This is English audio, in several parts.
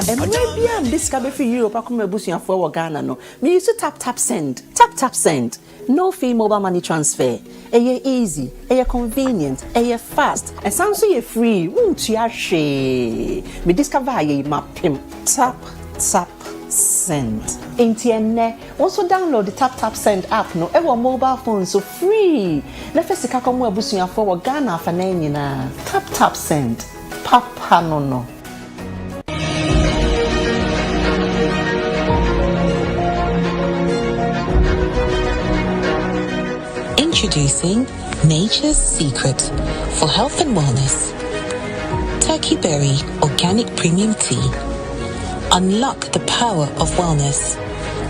And maybe I'm discovered for Europe. I come to for Ghana. No, me used to tap send, tap send. No fee mobile money transfer. Easy, convenient, fast, and sounds so free. Won't you share? Me discover ye map him. Tap send. Internet. Also download the tap send app. No, ever mobile phone so free. Let us see come we for Ghana for na. Tap send. Papa no. Introducing Nature's Secret for Health and Wellness. Turkey Berry Organic Premium Tea. Unlock the power of wellness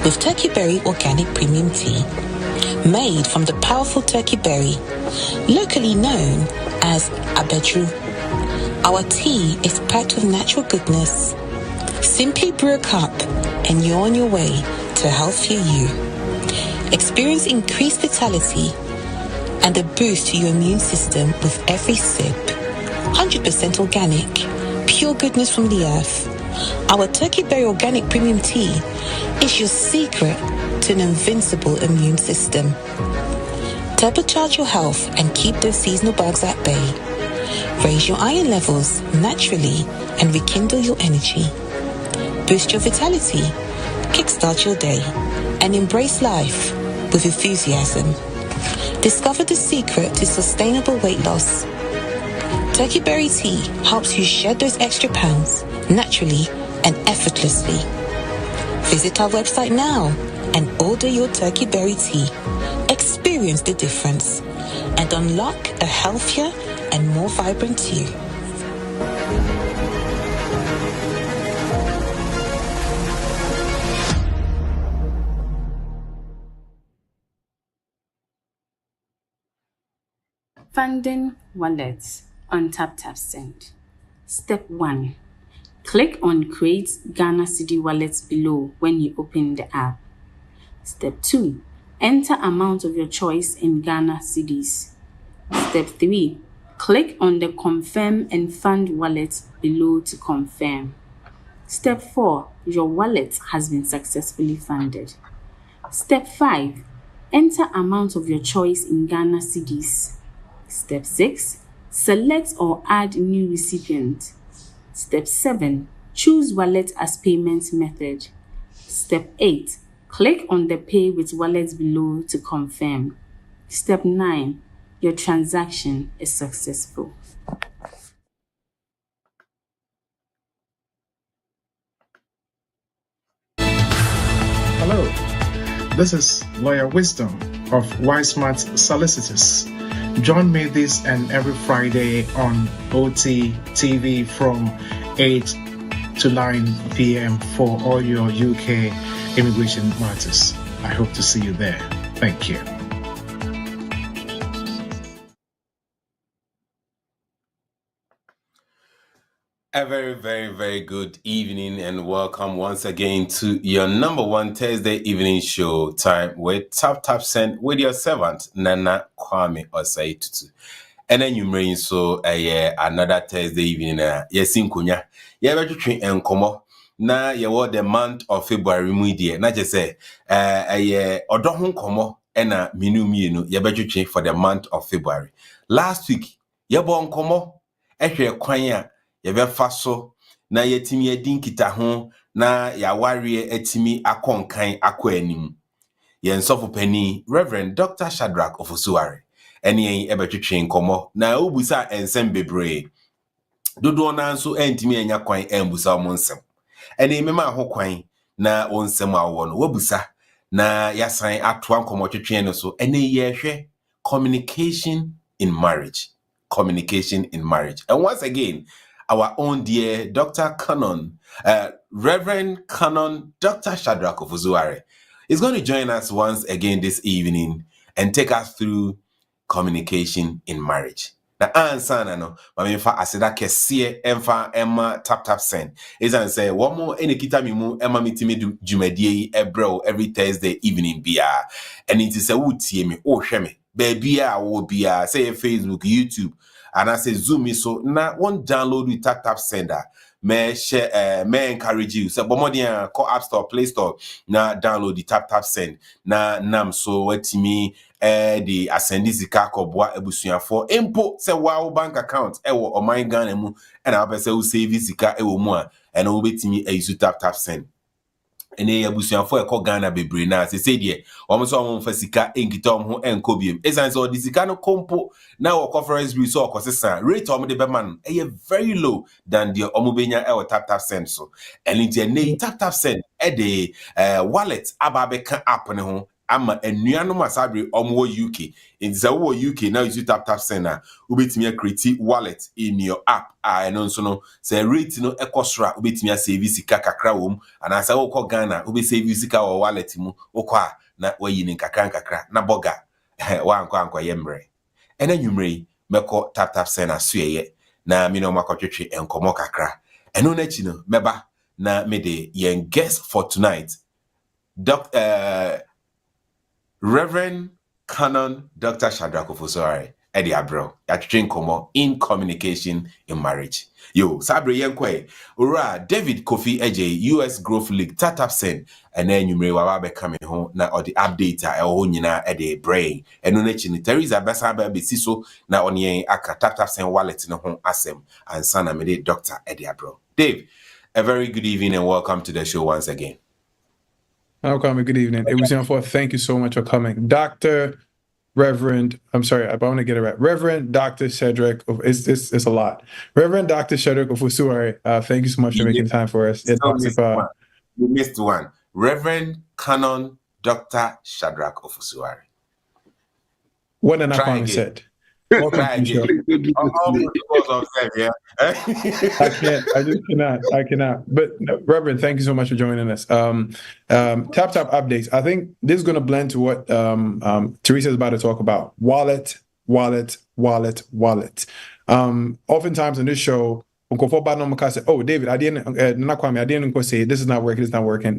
with Turkey Berry Organic Premium Tea. Made from the powerful turkey berry, locally known as abedru. Our tea is packed with natural goodness. Simply brew a cup and you're on your way to a healthier you. Experience increased vitality and a boost to your immune system with every sip. 100% organic, pure goodness from the earth. Our Turkey Berry Organic Premium Tea is your secret to an invincible immune system. Turbocharge your health and keep those seasonal bugs at bay. Raise your iron levels naturally and rekindle your energy. Boost your vitality, kickstart your day, and embrace life with enthusiasm. Discover the secret to sustainable weight loss. Turkey Berry Tea helps you shed those extra pounds naturally and effortlessly. Visit our website now and order your Turkey Berry Tea. Experience the difference and unlock a healthier and more vibrant you. Funding wallets on tap send. Step 1. Click on Create Ghana Cedi Wallets below when you open the app. Step 2. Enter amount of your choice in Ghana Cedis. Step 3. Click on the Confirm and Fund wallet below to confirm. Step 4. Your wallet has been successfully funded. Step 5. Enter amount of your choice in Ghana Cedis. Step 6. Select or add new recipient. Step 7. Choose wallet as payment method. Step 8. Click on the Pay with Wallet below to confirm. Step 9. Your transaction is successful. Hello, this is Lawyer Wisdom of Wismart Solicitors. Join me this and every Friday on OT TV from 8 to 9 p.m. for all your UK immigration matters. I hope to see you there. Thank you. A very, very, very good evening and welcome once again to your number one Thursday evening show time with Tap Send with your servant Nana Kwame Osei Tutu. And then you bring so another Thursday evening. Yes, in Kunya. Yeah, we're between and Como. Now you were the month of February, media. Not just say Odohun Como and a minu you're between for the month of February. Last week, you born Como, Kwanya. Yɛbɛfa so na yɛtimi adin kita ho na yɛaware atimi akɔnkan akɔ anim. Yɛn sɔfo pani Rev'd Dr. Shadrach Ofosuware ɛne yɛn ɛbɛtwetwe nkɔmɔ na obusa ensɛm bebree. Dodo na nso antimi anya kwan ambusa mo nsɛm. Ɛne mema ho kwan na onsɛm awɔ no wabusa na yasan atoa nkɔmɔ twetwe no so ɛne yɛhwɛ communication in marriage. Communication in marriage. And once again, our own dear Dr. Conon, Reverend Conon, Dr. Shadrach Ofosuware, is going to join us once again this evening and take us through communication in marriage. na ansana no mame fa aseda kese emfa emma tap send is and say one more any kita mi mu emma mitimi du dwumadie yi ebrel every Thursday evening bia and it is a wotie me o hwe me baby a wo bia say Facebook, YouTube and I say Zoom so na one download with tap sender may share may encourage you so bomodian call App Store, Play Store na download the tap send na nam so watimi the ascendi sika koboa ebusuafo empo se wow bank account ewo oman Ghana mu and abese wo save sika ewo mu a and wo betimi use tap send ene ebusuafo ekọ Ghana bebre na se de omo so omo fa sika enkita omo ho enko biem esan so the sika no kompo na wo conference bill so okosesa rate omo de be man very low than the omo benya e tap send so and it tap send e de wallet aba be kan app ne ho ama enuanom asabre omo UK in the UK now you tap send na ubetimi create wallet in your app no so no say rate no ekosra ubetimi save sika kakra wom and asa wo ko Ghana ube save sika wo wallet mu okwa na wayi ni kakra na boga wa anko yemre ena nwumre meko tap send asuye na me no makotwetwe enkomo kakra eno na chi no meba na me de yen guest for tonight Reverend Conon Dr. Shadrach Ofosuware Eddie Abro atwetwe komo in communication in marriage. Yo, sabre yenkwe ora David Kofi Eje US Growth League tap send and then you may wa be coming home na or the update e ho nyina e de brain eno na chi ni Teresa besa ba be siso na onye aka tap send wallet no ho asem and sana me de Dr. Eddie Abro. Dave, a very good evening and welcome to the show once again. Welcome, good evening. It was for thank you so much for coming. Reverend, I'm sorry, I want to get it right. Reverend Dr. Shadrach, it's a lot. Reverend Dr. Shadrach Ofosuware, thank you so much for making time for us. You missed one. Reverend Conon Dr. Shadrach Ofosuware. What an I said. Welcome to the show. I cannot. But no, Reverend, thank you so much for joining us. Tap updates. I think this is going to blend to what Teresa is about to talk about. Wallet. Oftentimes in this show, say, oh, David, I didn't say this is not working.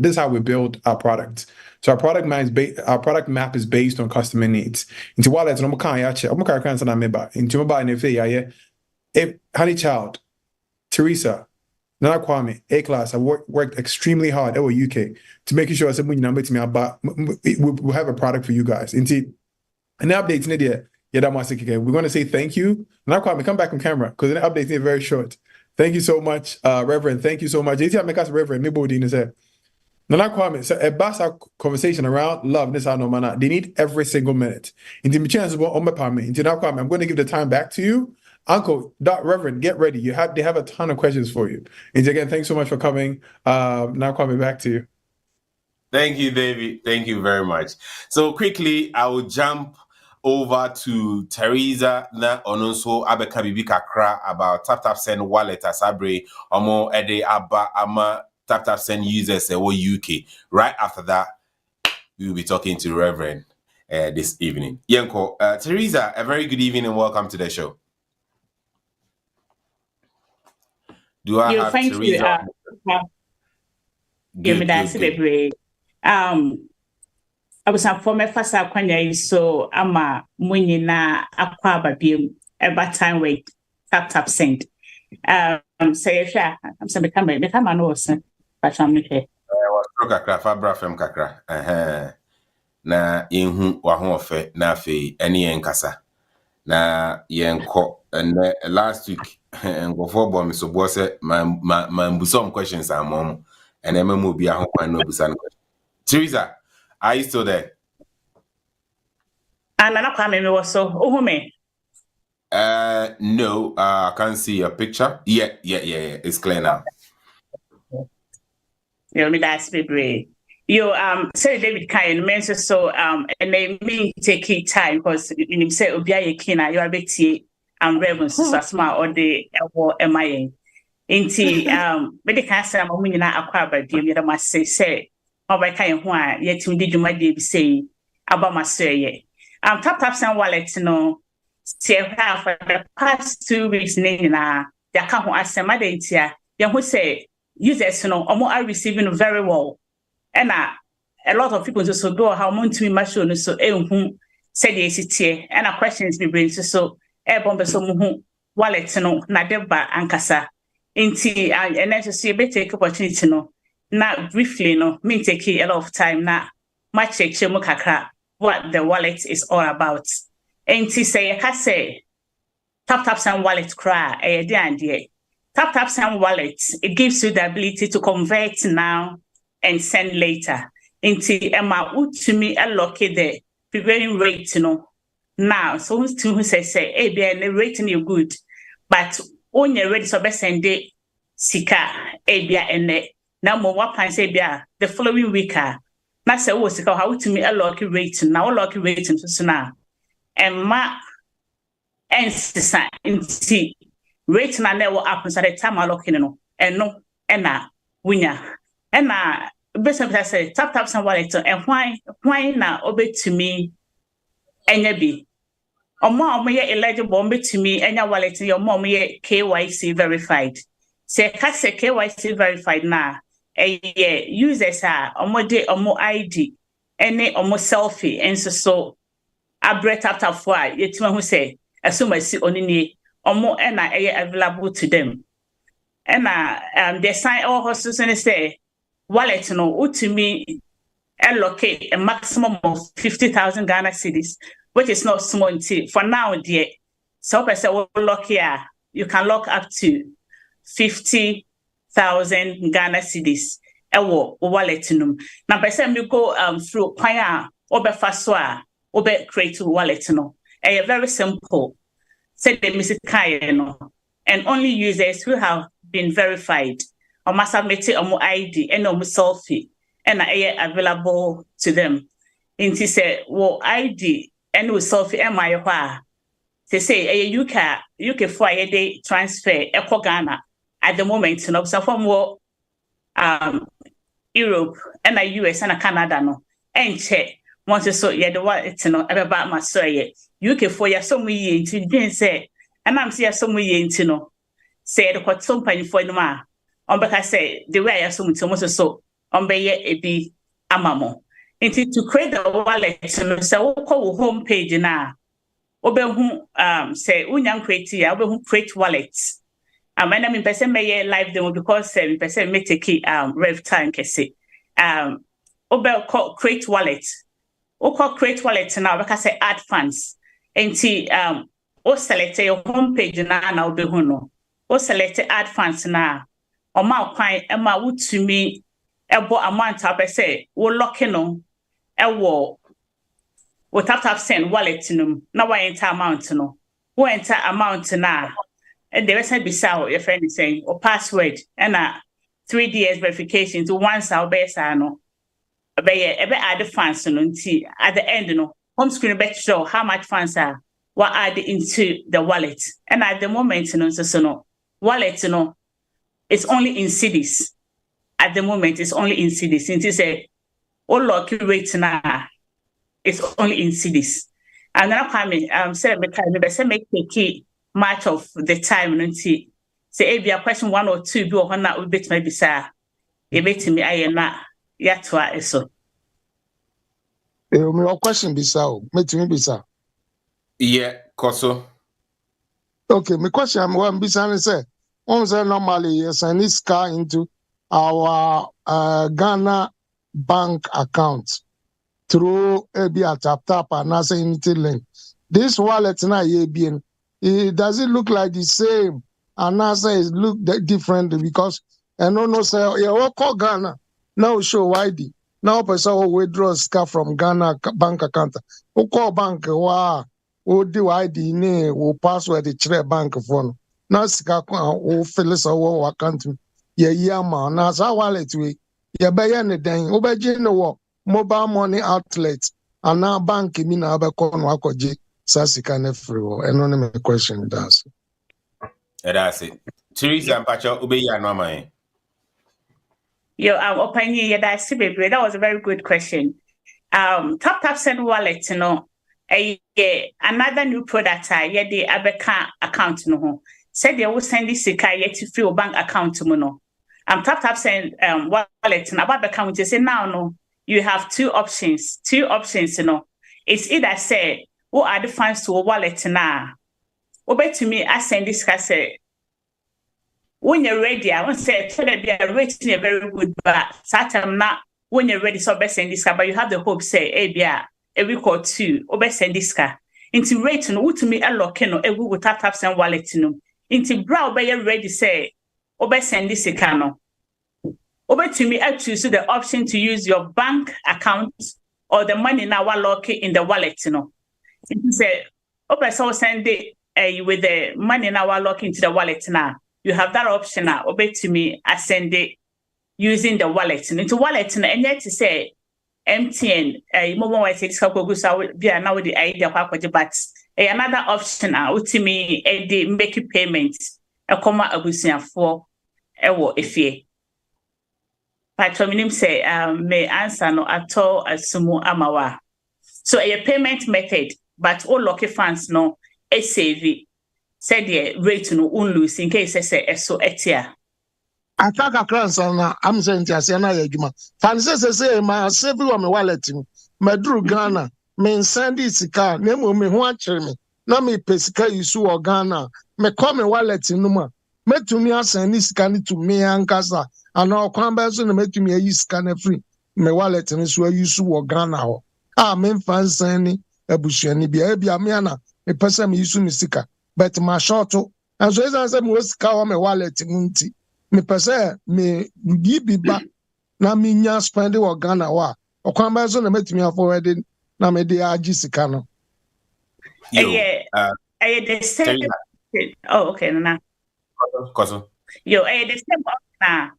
This is how we build our product. So our product map is based on customer needs. Into wallet, Honey Child, Teresa, Nana Kwame, A-Class, I worked extremely hard at UK to make sure I said, we'll have a product for you guys. Indeed, an update in India. We're going to say thank you. Nana Kwame, come back on camera because the update is very short. Thank you so much, Reverend. Thank you so much. Reverend, Nana Kwame, so a basa conversation around love, this no mana. They need every single minute. I'm going to give the time back to you. Uncle, Reverend, get ready. They have a ton of questions for you. And again, thanks so much for coming. Now Kwame, back to you. Thank you, David. Thank you very much. So quickly, I will jump over to Teresa na ononso abeka bibi kakra about tap send wallet asabre omo ede aba ama tap send users or UK. Right after that, we will be talking to Reverend this evening. Yenko, Teresa, a very good evening and welcome to the show. Do I have thank Teresa? Give me that celebrate. I was a former first so I'm a money na aqua beam every time we tap send. Say I'm some become an awesome, but I'm here. Kakra. Na inhu wa ho ofe na fe ene enkasa. Na yenko and last week ngofo bo me so bo se man some questions am mom and ememu bi ahokwan no busa no. Teresa, are you still there? Nana Kwame me was so me. No, I can't see your picture. Yeah. It's clear now. You me that's great. You say David Kyan mentioned so and they may take it time because you say Obia Kina, you are Betty and Reverend so smart or the MIA. Inti medical say I'm winning aqua by the other must say by kind why yet you did you might be say about my say tap send wallet no for the past 2 weeks, Nina, the account as a madentia, young who say users are receiving very well. And a lot of people just do how much we must show so whom said the and a questions be bring so bomb so wallet na deba and kasa. Inti and then to see a bit take opportunity not briefly me take a lot of time now. Much check what the wallet is all about. Inti say I can say tap and wallet cry tap and wallet, it gives you the ability to convert now and send later. Inti Emma to me allocate the prevailing rate now. So who says hey the rating you good, but when you're ready so best send it sika and now more what plan say the following week na say wo sika how to me allocate rate now allocate rate so now and ma and inti rate na never happens at the time I lock in and na winya and basically say tap and wallet and why na obey to me enya bi omo ye eligible obey to me enya wallet your mom ye KYC verified say KYC verified na users are omo ID any omo selfie and so abre tap for yetima who say assume I see onini omo ena available to them and they sign all horses and say wallet to me allocate a maximum of 50,000 Ghana cedis, which is not small for now dear. So I say lock here you can lock up to 50,000 Ghana cedis wallet now by say you go through kwaya obefasoa obe create wallet very simple. Said the music and only users who have been verified or must submit a ID and selfie and available to them. And he said, well, ID and with selfie and my they say UK for a day transfer Eco Ghana at the moment, so from more Europe and a US and a Canada and check. Once you saw the wallet about my soy UK for ya some way into didn't say and I'm see some way into say the what some penny for ma on back I say the way I assume so on be a be amamo into to create the wallet so call home page na obe who say unyang create ya obe who create wallets and me person may live demo because person may take Rev'd time kese obe call create wallet create wallet now because say add funds and select your home page na obe hu select add funds na o ma kwan e ma wutumi ebo amount say wo lock no e wo tap send wallet na wa enter amount wo enter amount na and the rest be sao your friend is saying or password and 3DS verification to once our best ebe add funds at the end home screen bet show how much funds are what add into the wallet and at the moment wallet it's only in cedis at the moment it's only in cedis since it's a lock rate now it's only in cedis and then I say make the key much of the time say if you question 1 or 2 be on that we bet maybe sir you bet me I na yatwa eso my question bisa bisa yeah koso okay my question I'm one bisa say normally yes I need scar into our Ghana bank account through a tap and as anything link this wallet na does it look like the same and NASA is look different because I no say yeah call Ghana now show ID now person will withdraw scar from Ghana bank account who call bank wow who do ID name who password the chere bank phone now scar who fill us our account yeah man now so wallet we yeah buy anything who buy no mobile money outlet and now bank me na be call no akoje sasika na free and no me question that's it Teresa and Pacho ube ya no man yo opinion yeah that was a very good question tap send wallet Another new product the abeka account no ho. Said they will send this sika yet to fill bank account no. Tap send wallet na about account say now no. You have two options, you know. It's either say who are the funds to a wallet na. Obey to me, I send this say when you're ready, I won't say they are rating very good, but Saturn not when you're ready, so best send this car, but you have the hope say, a week or two, obey send this car. Into rating, who to me a lock no, a Google tap send wallet no. Into brow by ready say, obey send this car no. Over to me, I choose the option to use your bank account or the money now lock it in the wallet, you know. It say, over so send it with the money now lock into the wallet now. You have that option now. Over to me, I send it using the wallet. Into wallet and yet to say MTN, mobile wallet is how go so be now with the idea of but another option now to me the make payments a comma abusia for if ye. Patrominim say may answer no at all asumu amawa. So a payment method, but all lucky funds no SAV said the rate no lose in case I say so etia. I can't na I'm saying to Asiana Yajuma. Fancy say my save on my wallet. My Drew Ghana, me send this car, name me one me. Na me pesika isu or Ghana. Me call me wallet in Numa. Me to me send this can to me and Casa. And now come so make me a scanner free. My wallet and so you so Ghana. Men fans any a bushani be a miana, a person me use mistika. But my short and so as I said, most cow my wallet munti. Me person me be back. Na me nya spend or Ghana wa. Or come so make me a forwarding. Na me de agisicano. The same. Oh, okay, Nana. Yo, the same na.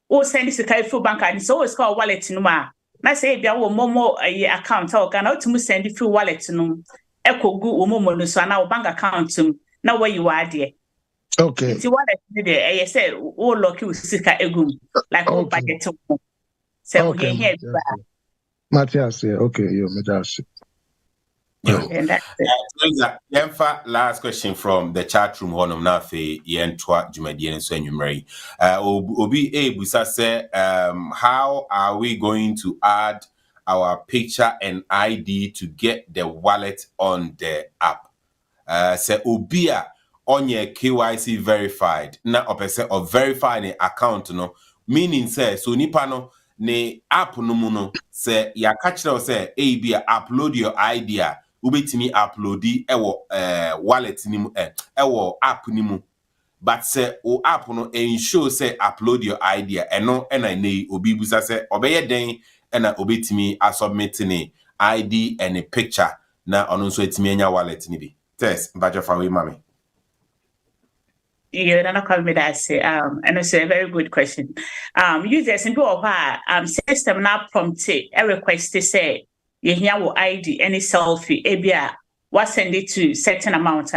O send this to full bank and so it's called wallet no ma. Na say bia wo momo account o Ghana o tumu send full wallet no. Eko gu wo momo no so na wo bank account na where you are there. Okay. It's wallet there. Say o lock you sika egum like o budget mo. Say okay here. Matthias, okay, yo, Matthias. Last question from the chat room. Honum na fe yentwa jumadi en so enwumrei. Obi busa say how are we going to add our picture and ID to get the wallet on the app? Say obi a onye KYC verified na opese of verifying account no meaning say so nipa no ne app no mu no say ya catch them say be upload your ID ubetimi uploadi ewo wallet ni mu ewo app ni mu but say o app no ensure say upload your ID eno na nei obi busa say obeye den na obetimi submit ni ID and a picture na ono so etimi anya wallet ni bi test mbajo fa we mami. You don't call me that say and it's a very good question. Users in do system now prompt a request to say you hear wo ID any selfie ebia what send it to certain amount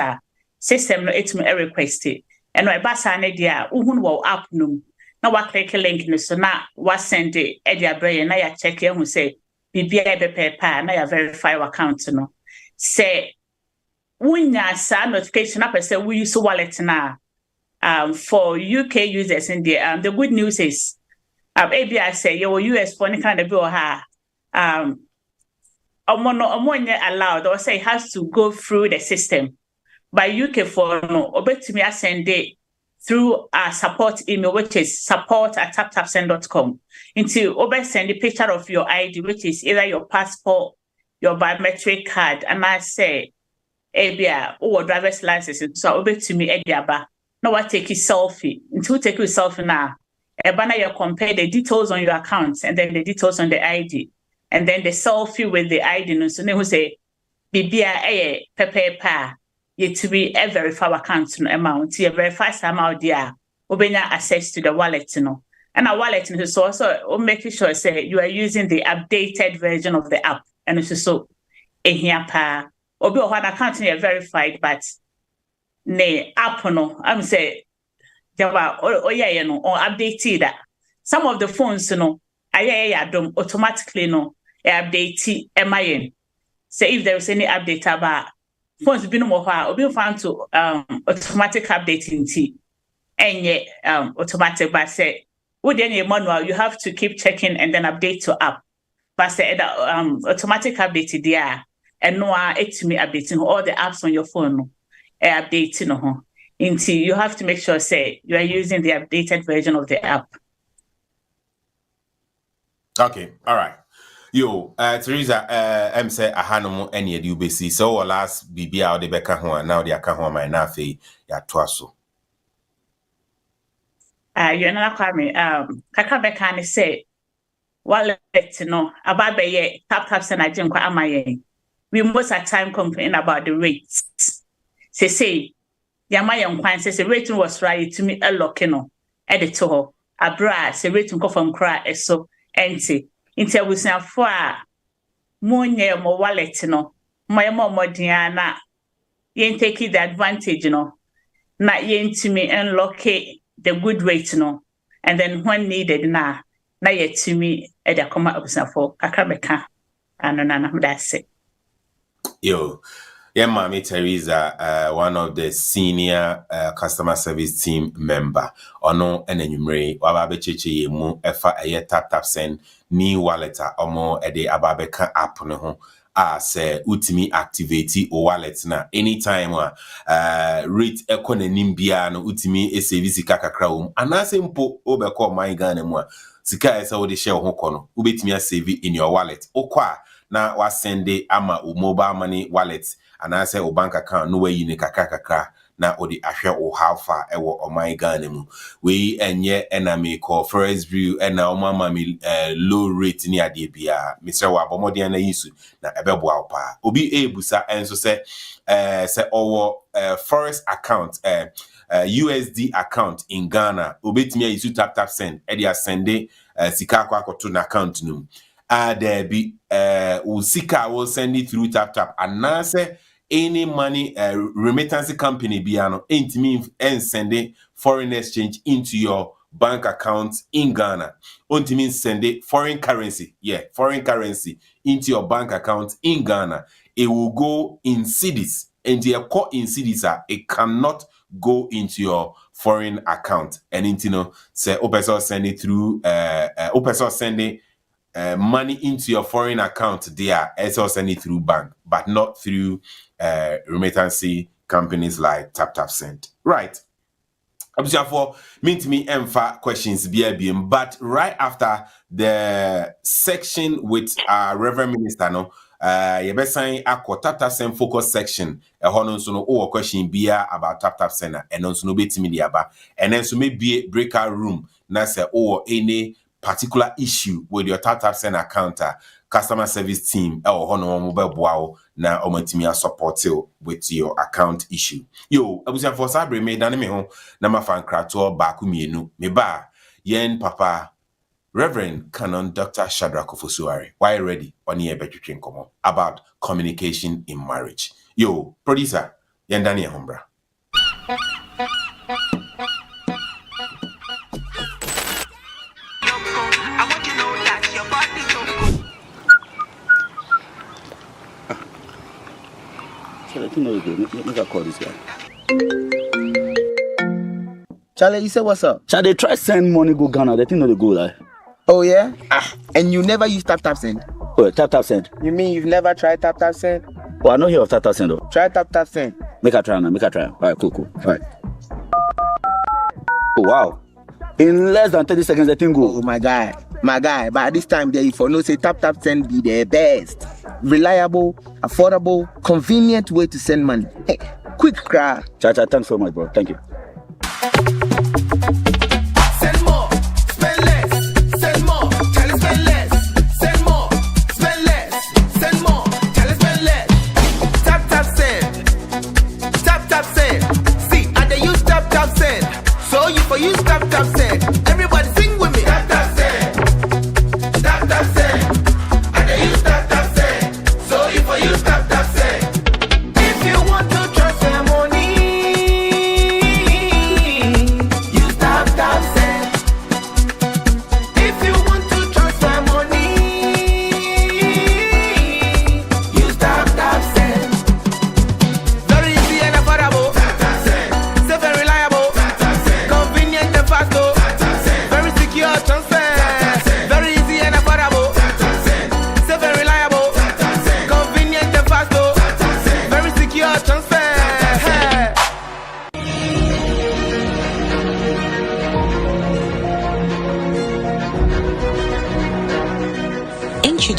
system no it me request and no basa na dia uhun wo app no na wa click link no so na wa send it e dia brain na ya check e hu say bibia be paper na ya verify account no say wunya sa notification up say we use wallet na for UK users in there the good news is ABI say your US for any kind of bill allowed or say it has to go through the system. By UK for no, obey me I send it through our support email, which is support@taptapsend.com. Into obey send a picture of your ID, which is either your passport, your biometric card, and I say ABI or driver's license. So obey to me Ediaba. Now I take a selfie. Into take a selfie now. Ebana you compare the details on your accounts and then the details on the ID. And then the selfie with the ID, no, so they will say, Bibia pepe you to be a verify account no amount, you verify amount there, obey access to the wallet, no. And a wallet is also making sure say you are using the updated version of the app, and it's so in here pa obi one account verified, but ne app no, I'm say yeah, no, or updated that. Some of the phones, automatically no. Update MIN. say if there is any update about phones be no more or be found to automatic updating tea and automatic, but say with any manual you have to keep checking and then update to app. But say automatic update there and no it me updating all the apps on your phone updating until you have to make sure say you are using the updated version of the app. Okay, all right. Yo, Teresa, say ahanomo any edu besi. So last bibi out the beka ho now the aka ho my na fe ya toaso. You know kwame kaka beka ne say wallet no about be tap send agent kwa amaye. We most at time complain about the rates. Say yama yankwan say rating was right to me a lock no editor abra say rating go from cry so empty. Inti abusuafo a monye mo wallet no mo modiana yen take the advantage no na yentimi unlock the good rate no and then when needed na yetimi e da koma abusuafo kakabeka anona that's it. Yo, yeah, Mami Teresa, one of the senior customer service team member. Ono enenyumre wababe cheche yemu efa eye tap send ni wallet omo ede ababeka app no ho se utimi activate o wallet na anytime rate ekonanim bia no utimi e service kakakra wo anase mpo obekọ my Ghana mu sika esa wo de share ho kono ubetimi save in your wallet okwa na wa send ama o mobile money wallet anase o bank account no way you kakakra na odi ahwe o how far ewo o my Ghana mu we enye ename call first view ena o mama mi low rate ni ade bia Mr. wa bomodian na yisu na ebeboa pa obi ebusa enso se owo forest account USD account in Ghana obetimi yisu tap send e dia send sika kwa akoto na account num there be sika will send it through tap anase any money remittance company biano ain't mean and sending foreign exchange into your bank account in Ghana. Only means sending foreign currency into your bank account in Ghana. It will go in cedis, and the core in cedis it cannot go into your foreign account. And into say opeso send it through opeso sending money into your foreign account there, also send it through bank, but not through remittance companies like tap send. Right. For me emfa questions but right after the section with our Reverend Minister no you be saying akọ tap send focus section hono so no o question bia about tap send and no so no betimi dia ba and then so maybe breakout room na say o any particular issue with your tap send account customer service team or hono mobile boao na omatimi support with your account issue. Yo, abusia for sabre me dane me ho na mafan krato ba ku mienu me ba yen papa Reverend Conon Dr. Shadrach Ofosuware. Why ready on here between komo about communication in marriage. Yo, producer, yen dane hombra. Make a call this guy. Charlie, you say what's up? Charlie, try send money go Ghana. They think no they go like. Oh yeah? And you never use tap send? Oh, tap send. You mean you've never tried tap send? Oh, I know hear of tap send though. Try tap send. Make a try now. All right, cool. All right. Oh wow. In less than 30 seconds, the thing go. Oh my guy. But at this time there, if you know say tap send be the best, reliable, affordable, convenient way to send money. Hey, quick cry. Cha, thanks so much, bro. Thank you. Send more, spend less. Send more, tell us spend less. Send more, spend less. Send more, tell us spend less. Tap send. See, and they use tap send. So you for use tap send. Everybody sing with me. Tap send. Tap send. And they use tap send. So you for use tap send. If you want to transfer money,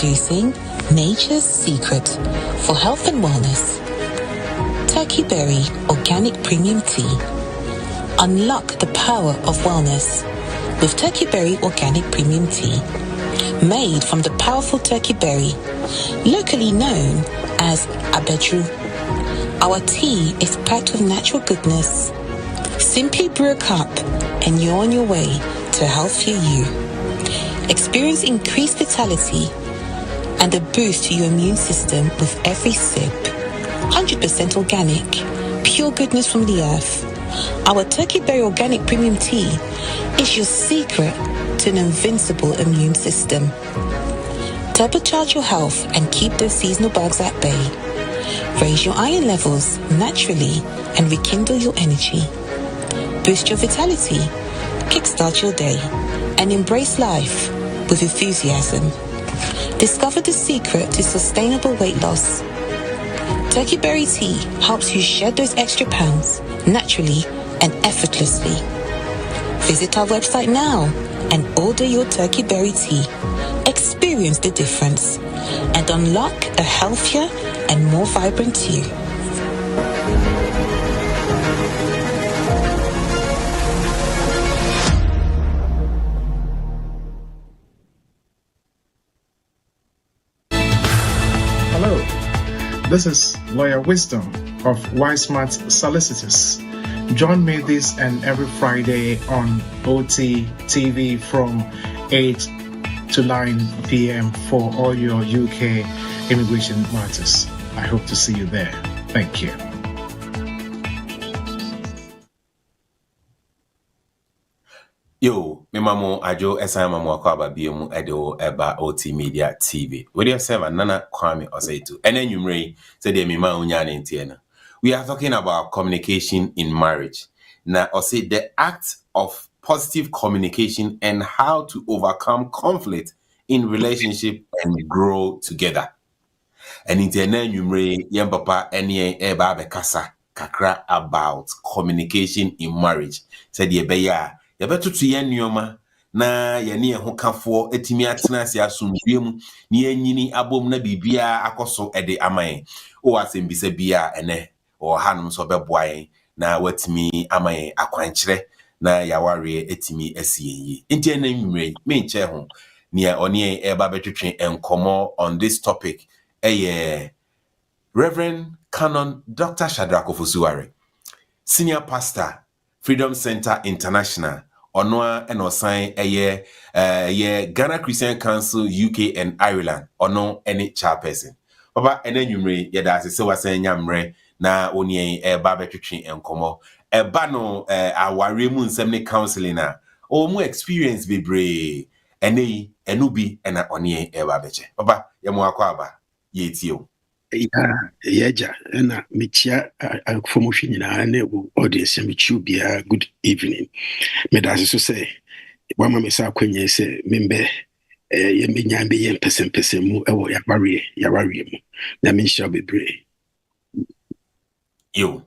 Introducing Nature's Secret for Health and Wellness. Turkey Berry Organic Premium Tea. Unlock the power of wellness with Turkey Berry Organic Premium Tea. Made from the powerful turkey berry, locally known as abedru. Our tea is packed with natural goodness. Simply brew a cup and you're on your way to a healthier you. Experience increased vitality and a boost to your immune system with every sip. 100% organic, pure goodness from the earth. Our Turkey Berry Organic Premium Tea is your secret to an invincible immune system. Turbocharge your health and keep those seasonal bugs at bay. Raise your iron levels naturally and rekindle your energy. Boost your vitality, kickstart your day, and embrace life with enthusiasm. Discover the secret to sustainable weight loss. Turkey Berry Tea helps you shed those extra pounds naturally and effortlessly. Visit our website now and order your Turkey Berry Tea. Experience the difference and unlock a healthier and more vibrant you. Hello, this is Lawyer Wisdom of Wismart Solicitors. Join me this and every Friday on OT TV from 8 to 9 p.m. for all your UK immigration matters. I hope to see you there. Thank you. Yo, me mamo ajo esa mamo akwaba biemu edo eba OT Media TV. With yourself Nana Kwame Oseitu. Ene nyumrei said me ma unyane ntiena. We are talking about communication in marriage. Now, I say the act of positive communication and how to overcome conflict in relationship and grow together. And in the numere yambapa any eba bekasa kakra about communication in marriage. Said ye beya ye beto to yen nyoma na ye ne ho kafo etimi atena se asomdwem ni enyini abom na bibia akoso ede amaye o asembisa bia ene o hanum so beboayen na watimi amaye akwankyere na yaware etimi asiyenyi enti na nwumre menche ho ne oni eba betwetwe enkomo on this topic Reverend Conon Dr. Shadrach Ofosuware, Senior Pastor, Freedom Center International, Onwa and Osan Ghana Christian Council UK and Ireland, Ono any chairperson. Papa ene nyumre yeda se wa sen nyamre na oni eba betwetwe enkomo eba no aware mu nsem ne counseling na o mu experience bebre ene enubi ena oni eba beche. Papa yemo akwa yetio Yaja na michia akfomohwe nyina na audience michiu bia good evening. Me da so say wama me sa kwanye se membe ye menya be ye pesen mu ewo ya ware mu na me sha bebre yo.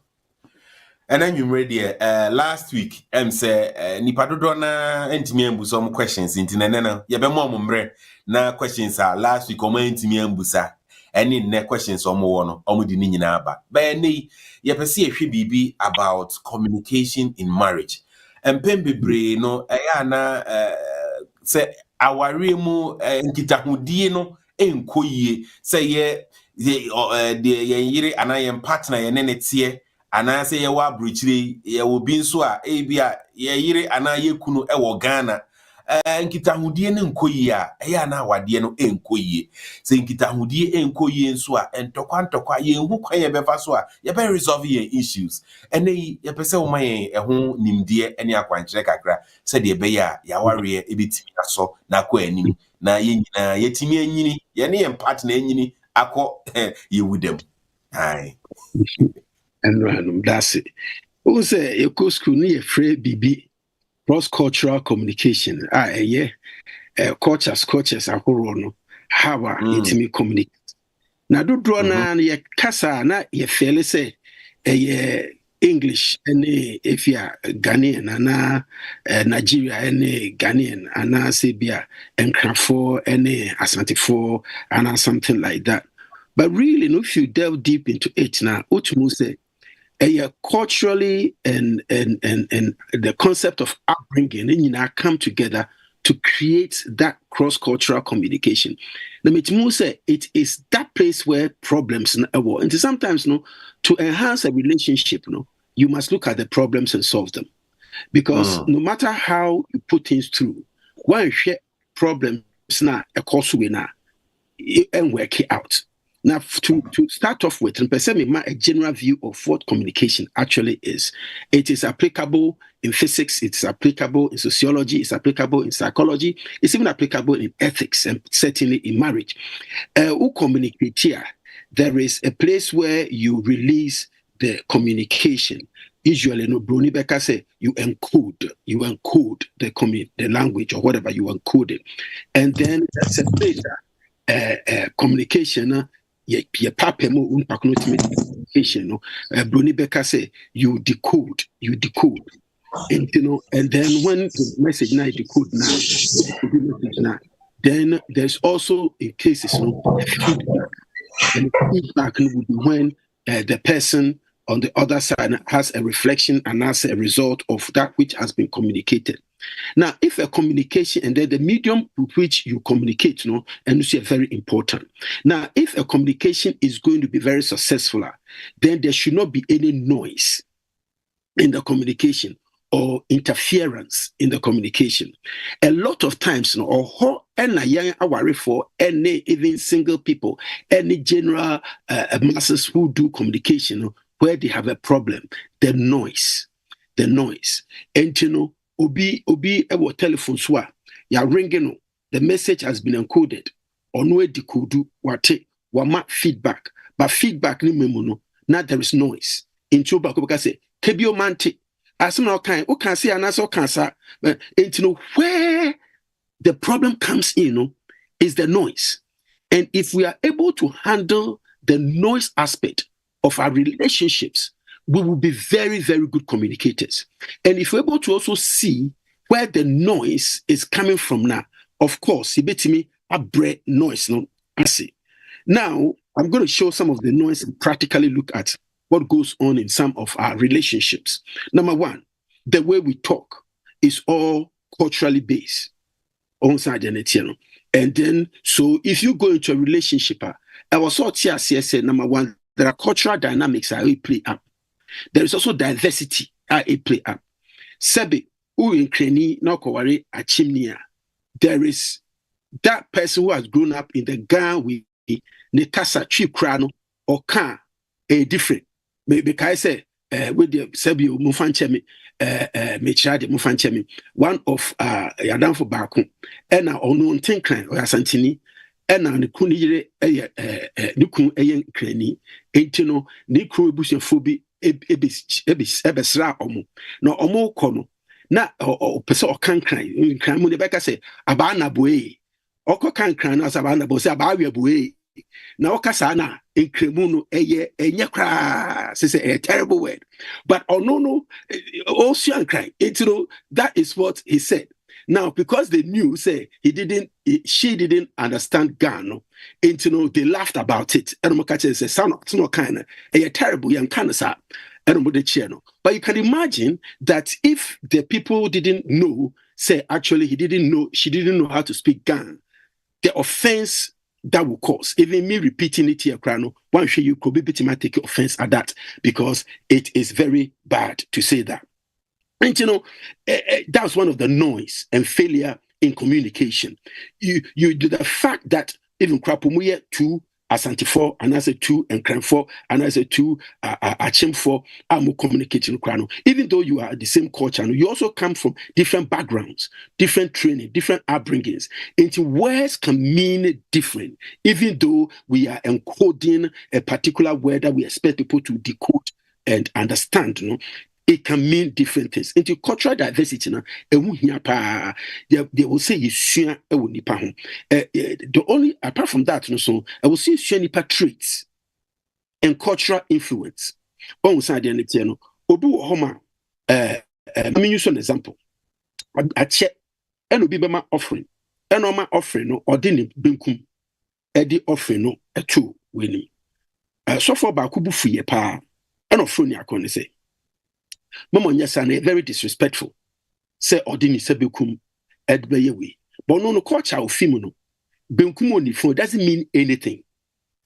And then you ready last week say nipa dodo na entimi ambusa some questions intinenena ye be mo mumbre na questions are last week o ma entimi ambusa any ne questions omo wono omo di ni nyina aba ba ne ye pese ehwe bibi about communication in marriage empem bebre no eya na se aware mu nkitahudie no enkoyie se ye de yire anaye partner ye ne tie ana se ye wa abrochire ye wo bi nso a ebia ye yire ana ye kunu ewo Ghana nkitahudie ne nkoyie a eya na awade no enkoyie se nkitahudie enkoyie nso a entokwa ye hu kwan ye befa so a ye be resolve ye issues ene ye pese wo mayen eho nimdie ene akwankyere kakra se de be ya ware ebitimi aso na kwa anim na ye nyina yetimi anyini ye ne ye partner anyini akọ ye wudem hai and random that's it. Who say you go school near free BB cross-cultural communication cultures akoro no how it communicate na do draw na ye kasa na ye feel say English any if you are Ghanaian and Nigeria any Ghanaian and Sabia and Cranford any Asante and something like that. But really, if you delve deep into it now, Otumu say culturally and the concept of upbringing and come together to create that cross-cultural communication. The Mitimu say it is that place where problems are. And sometimes to enhance a relationship, you must look at the problems and solve them. Because no matter how you put things through, one share problems now a course winner and work it out. Now, to start off with, a general view of what communication actually is. It is applicable in physics, it's applicable in sociology, it's applicable in psychology, it's even applicable in ethics and certainly in marriage. Who communicate here? There is a place where you release the communication. Usually, Bruni Becker say you encode the language or whatever you encode it, and then there's a place communication. Ye papa mo communication. Bruni Becker say you decode, and and then when the message now decode now, then there's also in cases feedback, and feedback would be when the person on the other side has a reflection and as a result of that which has been communicated. Now, if a communication and then the medium with which you communicate, and you see very important. Now, if a communication is going to be very successful, then there should not be any noise in the communication or interference in the communication. A lot of times, or for any even single people, any general masses who do communication, where they have a problem, the noise, and Obi ewo telephone swa ya ringing the message has been encoded onwe decode wate wama feedback but feedback ni memono now there is noise into ba ko say kebio mante asem kind o can say anaso cancer where the problem comes in is the noise. And if we are able to handle the noise aspect of our relationships, we will be very, very good communicators. And if we're able to also see where the noise is coming from now, of course, me a bread noise, I see. Now, I'm going to show some of the noise and practically look at what goes on in some of our relationships. Number one, the way we talk is all culturally based on identity. And then, so if you go into a relationship, I was also here, number one, there are cultural dynamics that we play up. There is also diversity at play up. Sebe, who in Kreni, no kowari a chimney. There is that person who has grown up in the gang with Nekasa Chip Krano or Kan a different. Maybe I say with the Sebi Mufanchemi, Mechade Mufanchemi, one of Yadan for Baku, and now unknown Tinkran or Santini. Ɛna ne kunu yere ne kunu krani enti no ne kunu ebusuafo bi ebesra omo na omo kɔ no na opese ɔkankran nkran mu ne bɛka sɛ aba na boe ɔkɔ kankran na aba na boe sɛ aba awe boe na ɔkasa na nkremu no enye kra sɛ a terrible word but no also ankran enti no that is what he said. Now, because they knew, say she didn't understand Ghana, and they laughed about it. And Mokache said, "Son, it's not kind of a terrible young kind of sa." But you can imagine that if the people didn't know, say actually she didn't know how to speak Ghana, the offense that will cause, even me repeating it here, Krano, one show you could be take offense at that because it is very bad to say that. And that's one of the noise and failure in communication. You the fact that even Krapumuye 2 Asante 4 and as a 2 and Kran 4 and as a 2 Achim 4 are more communicating Krano. Even though you are the same culture, you also come from different backgrounds, different training, different upbringings. Into words can mean different, even though we are encoding a particular word that we expect people to decode and understand. It can mean different things. Into cultural diversity, they will say the only apart from that, so I will see nipa traits and cultural influence. On side the obi wo homa let me use an example. A check and be my offering. And on my offering no or didn't binkum Eddie offering no a two winning. So far ba kubu free pa and offering ya kon say. Mama yes and very disrespectful. Say ordini sebekum edbeyewe. But no culture of fimono. Binkum on the phone doesn't mean anything.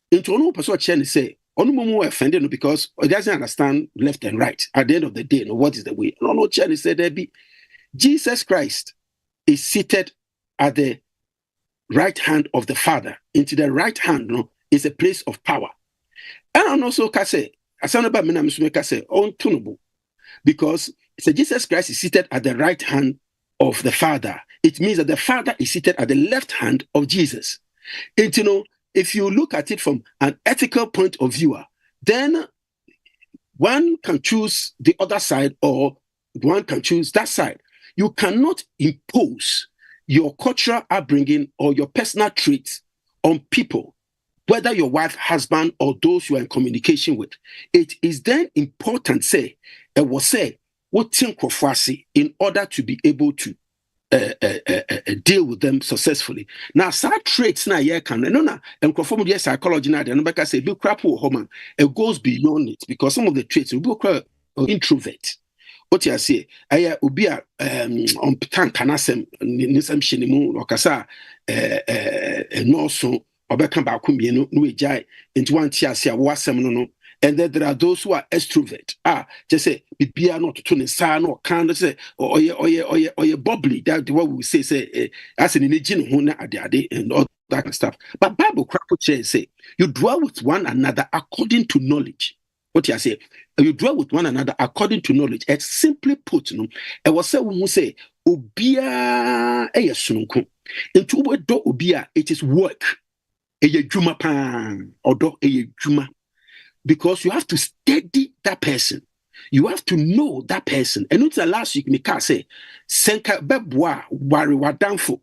Into no person chen say onu momo offended no because it doesn't understand left and right. At the end of the day, no, what is the way? No chen said there be Jesus Christ is seated at the right hand of the Father. Into the right hand, no, is a place of power. And also, Kase, Asanaba Minamisume Kase, on Tunubu, because Jesus Christ is seated at the right hand of the Father. It means that the Father is seated at the left hand of Jesus. And you know, if you look at it from an ethical point of view, then one can choose the other side or one can choose that side. You cannot impose your cultural upbringing or your personal traits on people, whether your wife, husband, or those you are in communication with. It is then important, what think of in order to be able to deal with them successfully. Now, sad traits now can and conform with psychology now. The say be crap woman. It goes beyond it because some of the traits will be introvert. What you say? I ubi on tank kanasem nisem shinimu okasa no so obeka ba kumie no ejai into one tia sia wasem no. And then there are those who are extrovert. Just say bibia no to ne sa no kan say or bubbly. That what we say as an engine ho na ade and all that kind of stuff. But Bible crap say you dwell with one another according to knowledge. What you say? You dwell with one another according to knowledge. It's simply put, no. I was say we say obia eyesunku. Into we do obia, it is work. Juma pan or do juma. Because you have to study that person. You have to know that person. And it's the last week me can say senka bebwa wari wadanfo.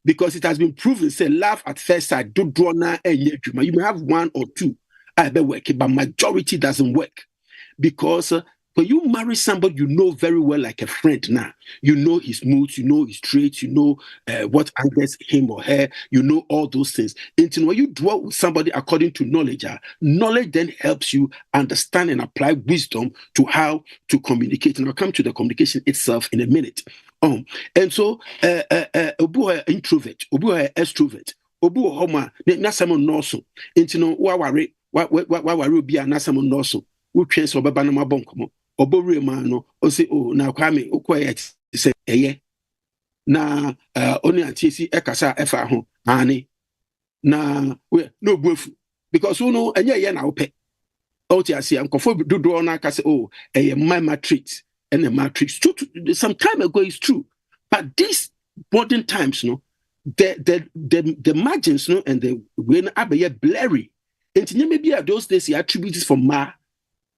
Because it has been proven say laugh at first sight do draw na juma. You may have one or two. I bet work, but majority doesn't work because when you marry somebody you know very well, like a friend now, you know his moods, you know his traits, you know what angers him or her, you know all those things. And when you dwell with somebody according to knowledge, knowledge then helps you understand and apply wisdom to how to communicate. And I'll come to the communication itself in a minute. And so, obu introvert, obu extrovert, obu homa na someone knows. And no worry. Why will be an asam also? We trace over Banama Bonkomo, or Boremano, or say, oh, now Kwame, oh, quiet, say, na only a TC Ekasa Efa, Annie. Na, we no boof, because who know, and yeah, now pay. Oh, I see, I'm conformed to do on a case, oh, a my matrix and a matrix. Some time ago is true, but these modern times, no, the margins, no, and the when I blurry. And maybe those days he attributes from ma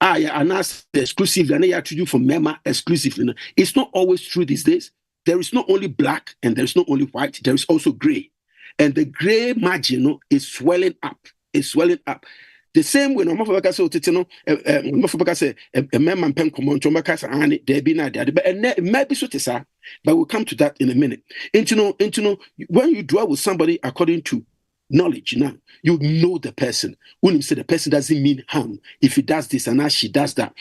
and as exclusive and they attribute from mema exclusively. It's not always true these days. There is not only black and there is not only white, there is also gray. And the gray margin is swelling up. It's swelling up. The same way no mafobaka say otitino mafobaka say a mema pen common to maka say ani there be na there but maybe so tesa, but we'll come to that in a minute. And you know when you dwell with somebody according to knowledge now, you know the person. When you say the person doesn't mean harm if he does this and now she does that.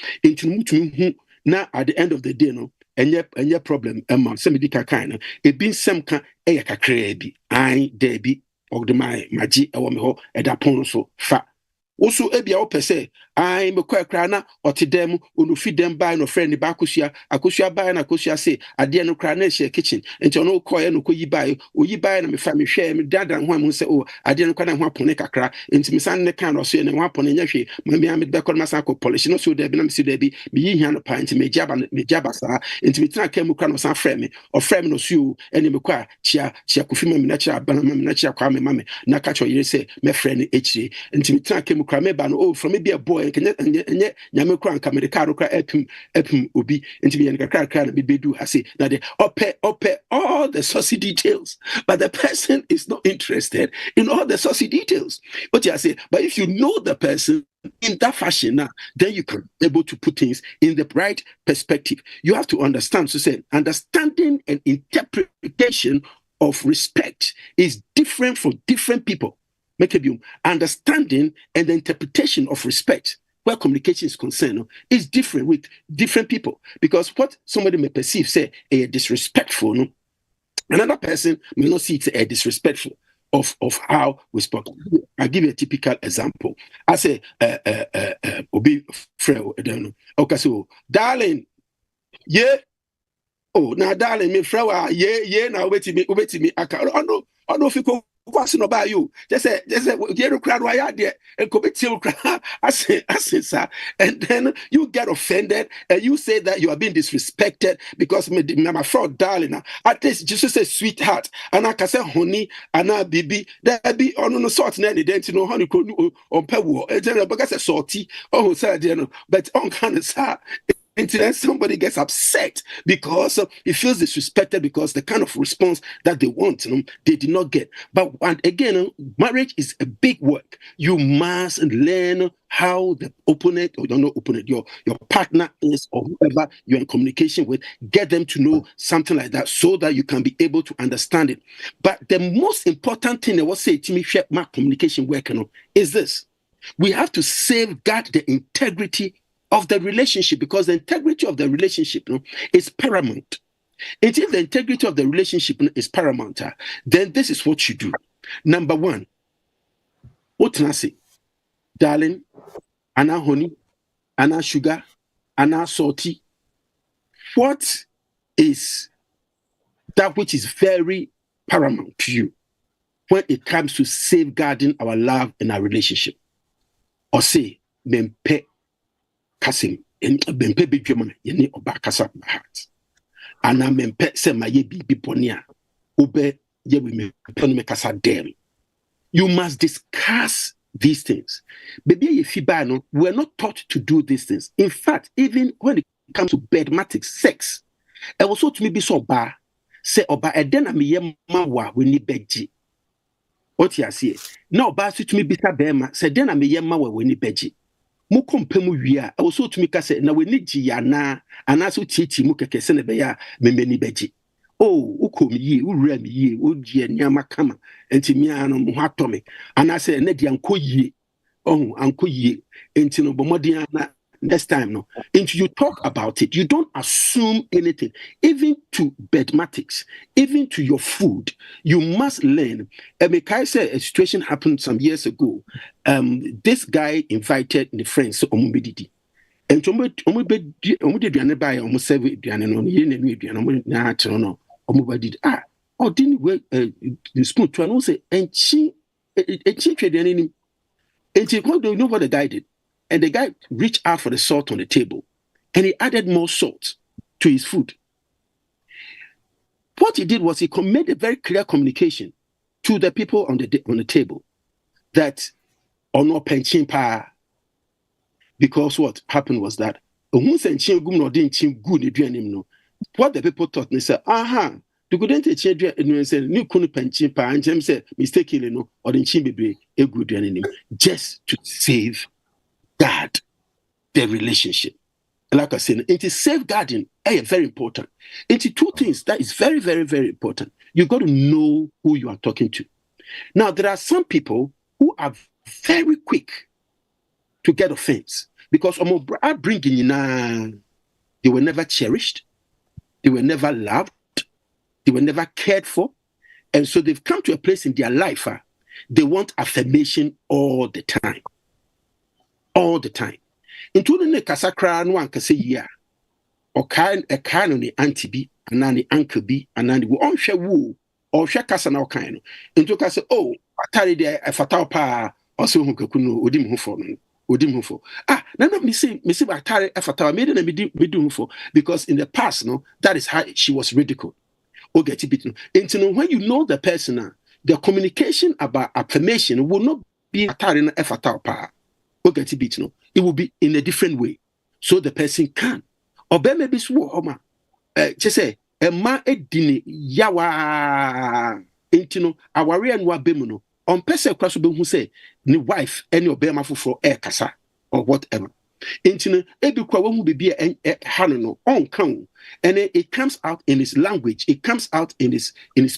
Now at the end of the day, no, and your problem, somebody kind it being some kind crazy. I there be or the my G at that point so fat. Also, ebia o pese I me kwa krana or to them unu feed them by no friend bakusia by na akosia say ade no krana share kitchen enti no koye no koyi buy na me fa me hwe me dada ho am say oh ade no krana ho apone kakra enti me san ne kan no so ne ho apone nya hwe me be kɔ masa ko polish no so there be na me see there be me yi hia no pa enti me jaba sa enti me tena kan mu krana san frɛ me or frɛ me no so eni me kwa chia kofi me na chia bana me na chia kwa me mame na ka cho yire say me frɛ ne echire enti me tena kan mu kra me ba no oh from me be a boy boy enye nyame kra nka me ka kra epim obi nti me kra na be do ase na the ope all the saucy details, but the person is not interested in all the saucy details. What you say, but if you know the person in that fashion now, then you can be able to put things in the right perspective. You have to understand. So say understanding and interpretation of respect is different for different people. Make a understanding and the interpretation of respect where communication is concerned is different with different people, because what somebody may perceive say a disrespectful, no? Another person may not see it as disrespectful of how we spoke. I'll give you a typical example. I say, Obi Freo, I don't know. Okay, so, darling, yeah. Oh, now, darling, me Freo, yeah, now wait to me. I know if you go. What's not about you? Just say, you crowd why are there and commit to crowd. I say, sir. And then you get offended and you say that you are being disrespected because my fraud, darling. At least just say sweetheart. And I can say honey, and I baby. There be on no sort of any dent, honey, on pewo. And then because a salty, oh, sir, but on kind of sir. And then somebody gets upset because he feels disrespected because the kind of response that they want, they did not get. But again, marriage is a big work. You must learn how the opponent, or not opponent, your partner is, or whoever you're in communication with, get them to know something like that so that you can be able to understand it. But the most important thing I will say to me, my communication working is this. We have to safeguard the integrity of the relationship, because the integrity of the relationship is paramount. And if the integrity of the relationship is paramount, then this is what you do. Number one, what can I say? Darling, Anna honey, Anna sugar, Anna salty. What is that which is very paramount to you when it comes to safeguarding our love and our relationship? Or say, mempe Kasim in Bempe Bidjumana, Yeni Oba Kasa Bahat. And I mempe se my ye be ponia. Ube ye we me kasa dem. You must discuss these things. Baby, if you no, we're not taught to do these things. In fact, even when it comes to bedmatics, sex, I was to me be so bad. Say oba edena me ye mawa we ni beji. What you say? No, ba to me be bema. Say dena me ye mawa we ni beji. Mukompemu wia also to me kase na we niji ya na anaso chichi mu keke se ne be ya memeni beji. Oh ukomi yi ura mi yi ogie nyama kama enti mi ano mo atome anase ne dia nko yi oh anko yi enti no bomodin na next time no. And you talk about it. You don't assume anything. Even to bedmatics, even to your food, you must learn. I said a situation happened some years ago. This guy invited the friends to Omubididi. And Omubidi buy almost 7 Omubadi. Oh, didn't work the spoon to an say and she trade any. And she called, you know what the guy did? And the guy reached out for the salt on the table and he added more salt to his food. What he did was he made a very clear communication to the people on the table that ono pension pa, because what happened was that what the people thought, they said, aha, the good and say new kunu pension pa and James said mistakenly no or the chimbe a good just to save guard the relationship. Like I said, it is safeguarding very important. It's two things that is very, very, very important. You got to know who you are talking to. Now, there are some people who are very quick to get offense because I bring in they were never cherished, they were never loved, they were never cared for, and so they've come to a place in their life they want affirmation all the time. All the time. Including the Kasakra no one can say, yeah, or kind a canon auntie be, and nanny uncle be, and nanny will on share woo, or share Casano kind. Into Casa, oh, I tarry there a fatal pa, or so who could Udim Hufo. Ah, none of me say, I tarry a fatal maiden and be doing for, because in the past, no, that is how she was ridiculed. Or get it beaten. Into when you know the person, the communication about affirmation will not be a tarry a fatal pa. get it beat, no, it will be in a different way. So the person can. Or maybe so homa. Just say a ma edini yawa intino awari and wabemuno. On person cross who say ni wife any obema for air kasa or whatever. Intino ebi kwa won't be a hanono on count. And it comes out in his language, it comes out in his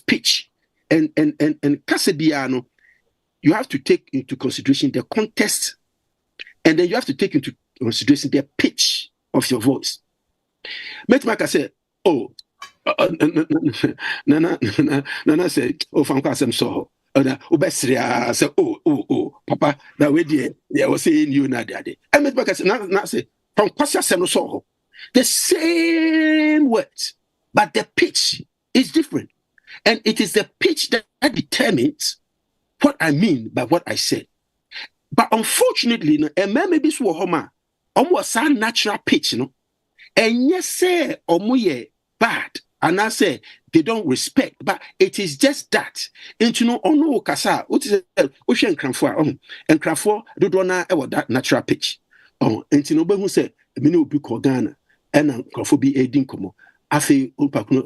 pitch. And Casabiano, you have to take into consideration the context, and then you have to take into consideration the pitch of your voice. Metimaka said, oh, Nana said, oh, from Kasem Soho. Obesria said, oh, Papa, that way, dear, I was saying you not daddy. And Metimaka said, Nana said, from Kwasa Sem Soho. The same words, but the pitch is different. And it is the pitch that determines what I mean by what I said. But unfortunately, a man may be so homa, almost a natural pitch, and yes, say, bad. And I say they don't respect, but it is just that. And no kasa, what is ocean cranfo, and cranfo, do that natural pitch. And who say, a minute will be called Ghana. And Crawford be a dinkomo. I feel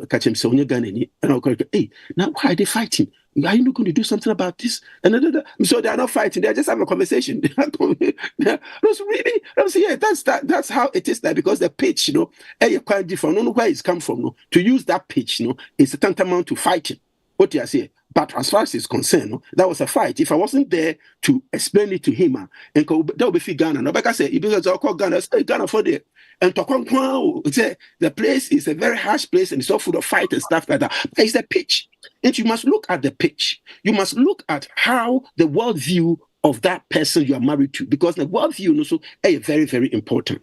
catch him so Ghana. And I'll go, hey, now why are they fighting? Are you not going to do something about this? And so they're not fighting, they're just having a conversation. Really, yeah, that's how it is there, because the pitch, is quite different. I don't know where it's come from. To use that pitch, is tantamount to fighting. What do I say? But as far as it's concerned, that was a fight. If I wasn't there to explain it to him, and that would be Ghana. No, like I said, because I call Ghana, say Ghana for there. And the place is a very harsh place and it's all full of fight and stuff like that. But it's the pitch. And you must look at the pitch. You must look at how the worldview of that person you are married to, because the worldview also is very, very important.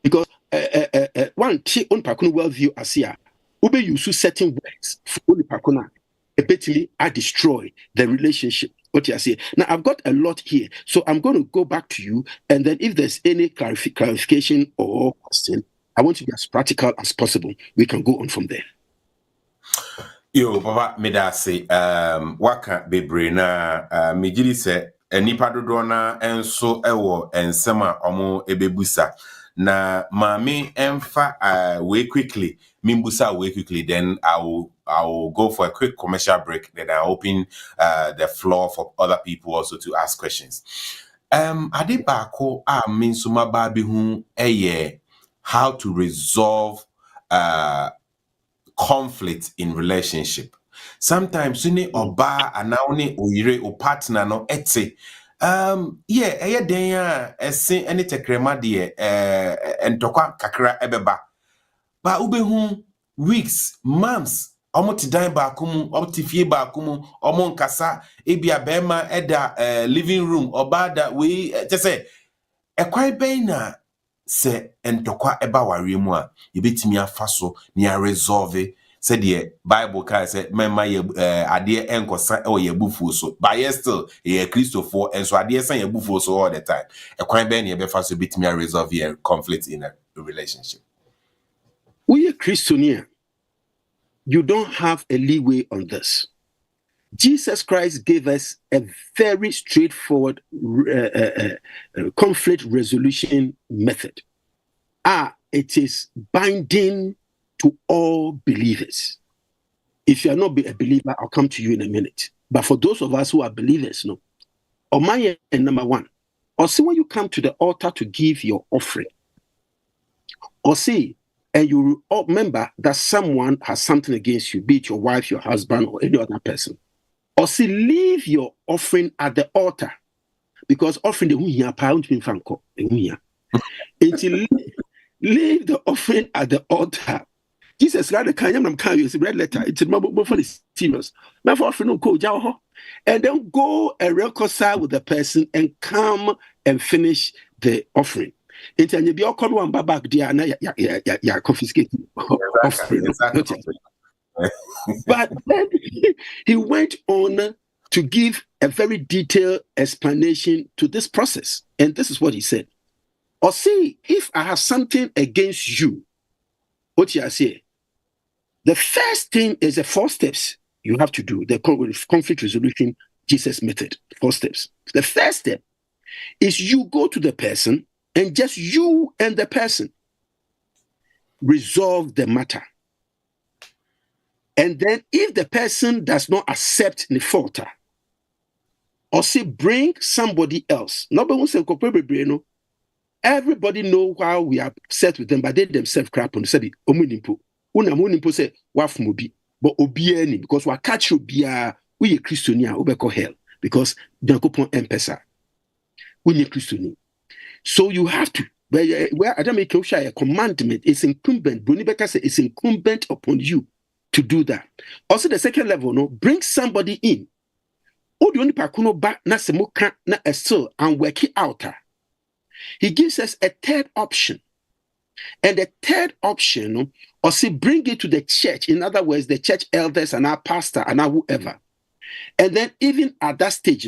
Because one worldview as here, ube use certain words for pakuna. Effectively, I destroy the relationship. What you say now? I've got a lot here, so I'm going to go back to you, and then if there's any clarification or question, I want to be as practical as possible. We can go on from there. Yo, Papa, me da say, waka bebre na mejiri se nipa dodo na enso ewo ensema omo ebebusa na mami emfa way quickly. Mimbusa way quickly, then I will go for a quick commercial break. Then I open the floor for other people also to ask questions. Ade bako minsuma babi hu how to resolve conflict in relationship. Sometimes you need oba anaone oyire o partner no ete. Denya ese any tekrema de entokwa kakra ebeba. Ba ubehu weeks, months, almost time bakumu, optifie bakumu, omon kasa, ebia bema eda living room, obada we just say a quite bena se entokwa eba warimu a yebetimi afaso ni a resolve said the Bible can say mema ye ade enkosa o ye bufu so but yes still ye Christopher and so ade san ye bufu so all the time a quite ben ye befaso betimi a resolve ye conflict in a relationship. We are Christian. You don't have a leeway on this. Jesus Christ gave us a very straightforward conflict resolution method. It is binding to all believers. If you are not a believer, I'll come to you in a minute. But for those of us who are believers, no. Omaya number one. Or see when you come to the altar to give your offering. Or see, and you remember that someone has something against you, be it your wife, your husband, or any other person. Or say, leave your offering at the altar. Because offering the leave the offering at the altar. Jesus rather can red letter. It's more for the serious. Not for offering no and then go and reconcile with the person and come and finish the offering. It's an you call one back there confiscating offering. But then he went on to give a very detailed explanation to this process. And this is what he said. Or see, if I have something against you, what you say? The first thing is the 4 steps you have to do, the conflict resolution Jesus method, 4 steps. The first step is you go to the person and just you and the person resolve the matter. And then if the person does not accept the fault, or say bring somebody else, everybody know why we are upset with them, but they themselves crap on say omunimpo. Unimpo say wafmobi, but obieni because we catch obia we Christiania ubeko hell because Jankopon empesa. We Christiani. So you have to where I don't make a commandment, it's incumbent. Brunibeka say it's incumbent upon you to do that. Also, the second level, no, bring somebody in. Odi oni pakuno ba na semuka na still and work it out. He gives us a third option. And the third option, or say bring it to the church. In other words, the church elders and our pastor and our whoever. And then even at that stage,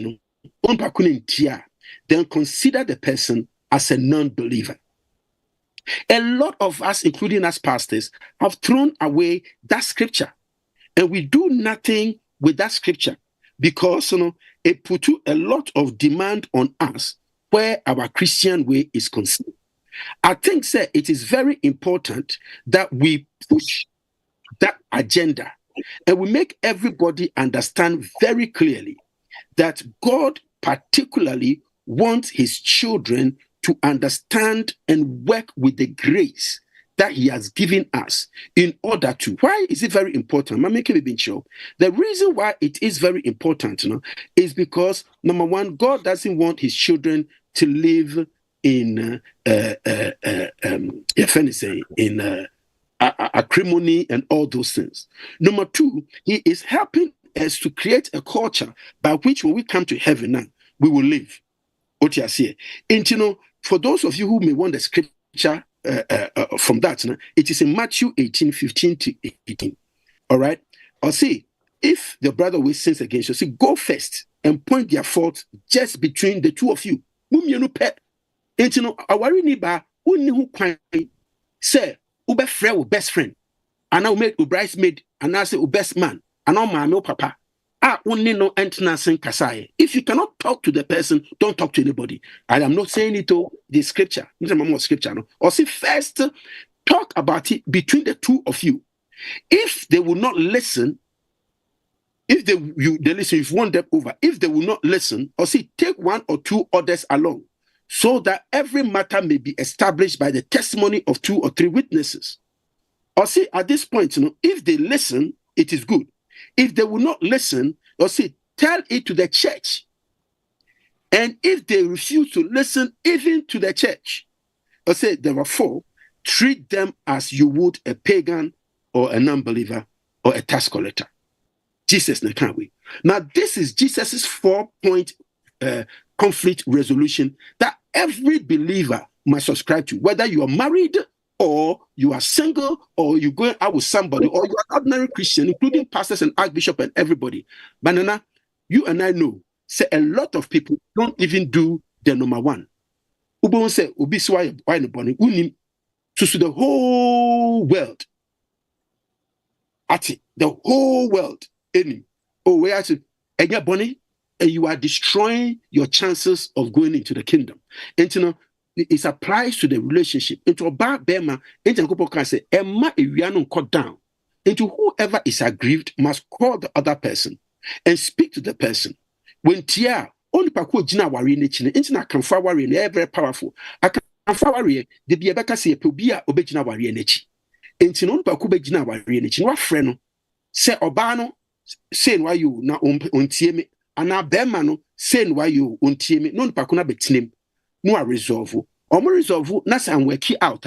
then consider the person as a non-believer. A lot of us, including us pastors, have thrown away that scripture. And we do nothing with that scripture because it put a lot of demand on us where our Christian way is concerned. I think, sir, it is very important that we push that agenda and we make everybody understand very clearly that God particularly wants his children to understand and work with the grace that he has given us in order to. Why is it very important? I'm making it sure. The reason why it is very important is because, number one, God doesn't want his children to live in acrimony and all those things. Number two, he is helping us to create a culture by which when we come to heaven now, we will live. What you say? And for those of you who may want the scripture from that, it is in Matthew 18:15 to 18. All right. I'll say, if the brother will sins against you, say, go first and point their fault just between the two of you. Awari niba unni hu kwan say ube friend with best friend and I will make bridesmaid and I say best man and all my papa. No kasai. If you cannot talk to the person, don't talk to anybody. I am not saying it to the scripture. Or say first talk about it between the two of you. If they will not listen, if they listen, if you want them over, if they will not listen, or say take one or two others along, so that every matter may be established by the testimony of 2 or 3 witnesses. Or say at this point, if they listen, it is good. If they will not listen, or say, tell it to the church. And if they refuse to listen even to the church, or say, therefore, treat them as you would a pagan or a non-believer or a tax collector. Jesus, can't we? Now, this is Jesus's 4-point conflict resolution that every believer must subscribe to, whether you are married or you are single, or you're going out with somebody, or you're an ordinary Christian, including pastors and archbishop and everybody. Banana, you and I know, say a lot of people don't even do the number one. Ubon say, Ubiswa, why no bonnie, unim, to the whole world. Ati, the whole world, any. Oh, where to, and your bonnie, and you are destroying your chances of going into the kingdom. And it applies to the relationship. Into a bar bema, into a can say, Emma Iriano cut down. Into whoever is aggrieved must call the other person and speak to the person. When Tia, only Paco Gina Wari Nichin, into a Kamfa Wari, very powerful. I can Wari, the Biabaka say, Pobia, Obejina Wari Nichi. Into non Pacube Gina Wari Nichin, what friend? Say Obano, saying why you now on Tiemi, and now Bemano, saying why you on Tiemi, non Pacuna Betnim. No resolve. Or more resolve, Nasa and work it out.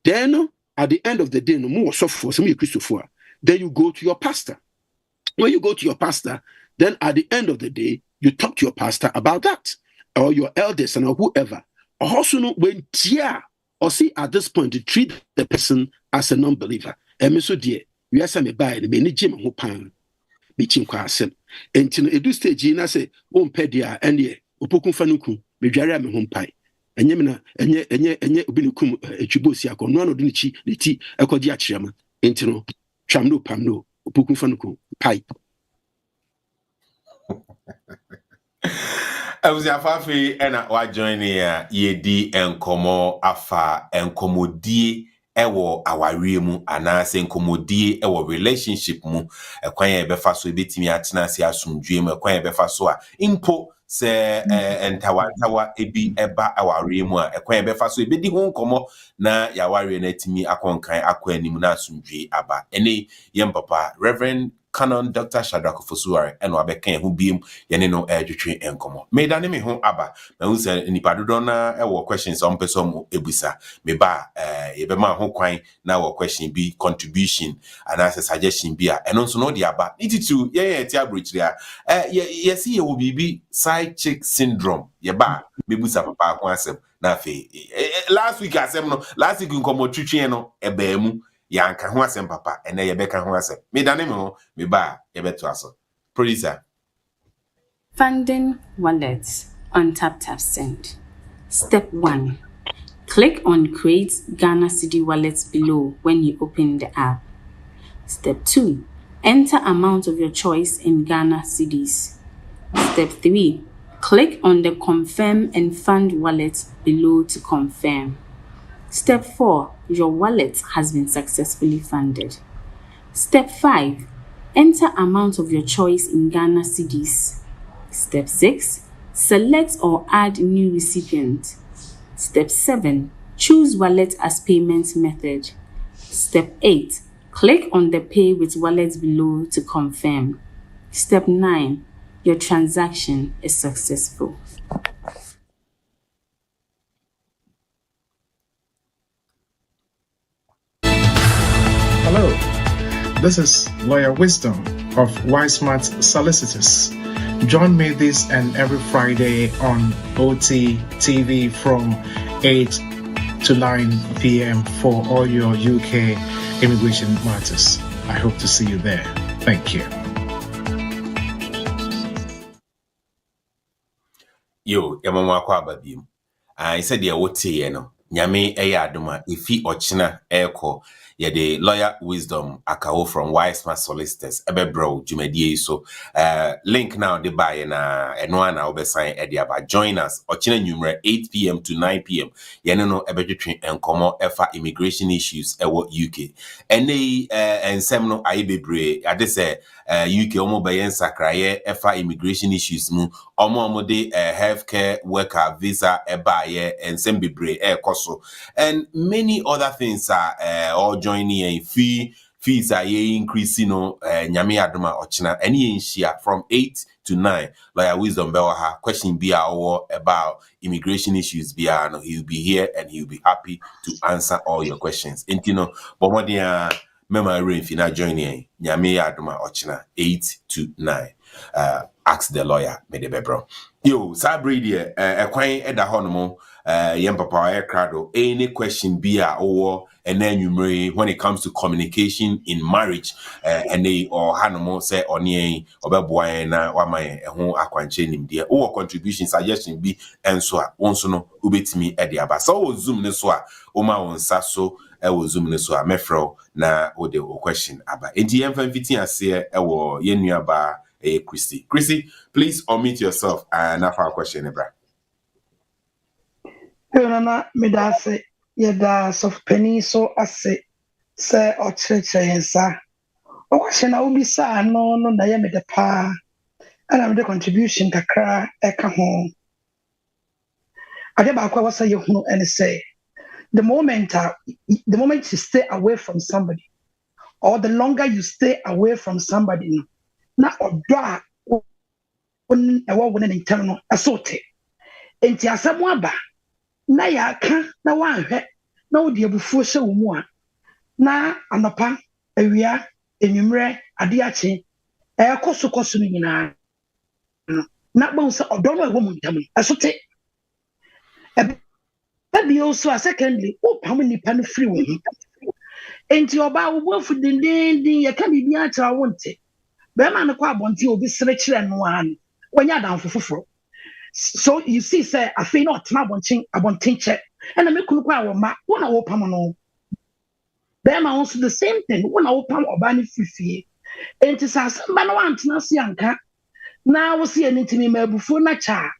Then at the end of the day, no more soft for some Christopher. Then you go to your pastor. When you go to your pastor, then at the end of the day, you talk to your pastor about that, or your elders and or whoever. Or also when Tia or see at this point to treat the person as a non-believer. And so dear, you ask me by the many Jim who pan meeting quasem. And to edu stage in I say, pedia and ye, Opokun Fanuku. Medware me hom pai enye me na enye obi ne kum etwibosi akono no de ne chi ne ti akodi akirema enti no twam no pam no opokun fa no pai. Abusiafafe ena wa join ya yedi enkomo afa enkomodie ewo awarie mu anase enkomodie ewo relationship mu ekwan ya befa so ebetimi atena ase asomdwe mu ekwan ya befa so a impo se entawa ebi eba awarie mu a ekwan ya befa so ebedi ho nkomo na ya warie na timi akonkan akwa anim na asomdwe aba ene yem papa Reverend Conon Dr. Shadrach Ofosuware and wabɛka ho biem yɛne no ɛdwetwe enkomo me dane me ho aba na hu sɛ nipa dodo na ɛwɔ questions on person mo ebusa me ba yɛbɛma ho kwan na wɔ question bi contribution and as a suggestion bi a ɛno nso no de aba ititu yɛyɛ ti abrochire a yɛsi yɛwɔ bibi side chick syndrome yɛba mebusa papa ho asɛm na afei last week asɛm no last week nkomo twetwe no ɛbaa mu yanka ho asɛm papa ene yɛbɛka ho asɛm me dane me ho me ba yɛbɛto aso producer Funding wallets on TapTapSend. Step 1. Click on Create Ghana Cedi Wallets below when you open the app. Step 2. Enter amount of your choice in Ghana Cedis. Step 3. Click on the Confirm and Fund wallet below to confirm. Step 4. Your wallet has been successfully funded. Step 5. Enter amount of your choice in Ghana Cedis. Step 6. Select or add new recipient. Step 7. Choose wallet as payment method. Step 8. Click on the Pay with Wallet below to confirm. Step 9. Your transaction is successful. Hello, this is Lawyer Wisdom of Wismart Solicitors. Join me this and every Friday on OT TV from 8 to 9 p.m. for all your UK immigration matters. I hope to see you there. Thank you. Yo, yamama kwa babim. I said ya wote ye no. Nyame eya adoma ifi ochina eko yede Lawyer Wisdom akawo from Wismart Solicitors ebebro jumedie so link now de buy na eno na obesan e dia ba join us ochina numero 8 p.m. to 9 p.m. yene no ebetwetwe enkomo efa immigration issues ewo UK ene ensem no aye bebre ade se UK omo bayen sakraye efa immigration issues mu omo de healthcare worker visa ebaye ensem bebre koso and many other things are all joining a fees are increasing nyame adoma ochina any share from 8 to 9 Lawyer Wisdom bewaha question be about immigration issues no he'll be here and he'll be happy to answer all your questions intino bomodia mema rain fina joining nyame adoma ochina 8 to 9 ask the lawyer medebebro yo sabridi ekwan eda honomo yem papa crado any question be and then you marry when it comes to communication in marriage and they or hanomo say oni obeboy na wama ho akwanche nim de o contribution suggestion be enso a wonso no ubetimi e de aba so zoom ne so a o ma wonsa so e wo zoom ne so a mefro na o de o question aba enti yem fa fiti ase e wo yenua ba Christy, please unmute yourself and have a question, Ebra. Nana medase yeda soft penny so ase se o cheche o question na ubisa no na ye mede pa ana me de contribution kakra eka ho ade ba kwa wasa ye hunu and say the moment you stay away from somebody or the longer you stay away from somebody na odo a won ewo won ne ntem no asote enti asemo aba na ya ka na wanhwe na wodi abufuo hye wo mu a na anopa awia enwumre ade ache koso no nyina na bon se odo no ewo mu ntam asote ebe also a secondly o pam nipa no free wo enti oba wo bofu dindin ye ka bibi a tra wonte be ma no kwa abonti obi sere kire no an wanya dan fofoforo so you see say I feel not na abontin che and me kunu kwa wo ma wona wo pam no be ma also the same thing wona wo pam oba ni fifie enti sa samba no antena se anka na wo se anitimi mabufu na cha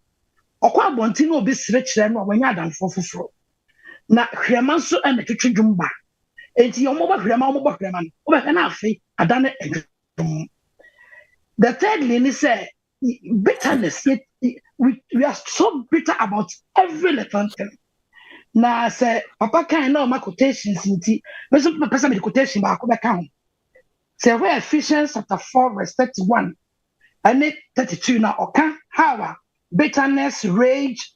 Okwa abonti no obi sire kire no wanya adanfo foforo. Na hwema nso e na twetwe dwumba. Enti yo mo ba hwema no. Oba na afi adane edwum. The thirdly is bitterness. We are so bitter about every little thing. Now, say, Papa can't know my quotations in tea. But some person with quotation back over count. Say, where Ephesians chapter 4, verse 31, and it 32 now, okay? How bitterness, rage,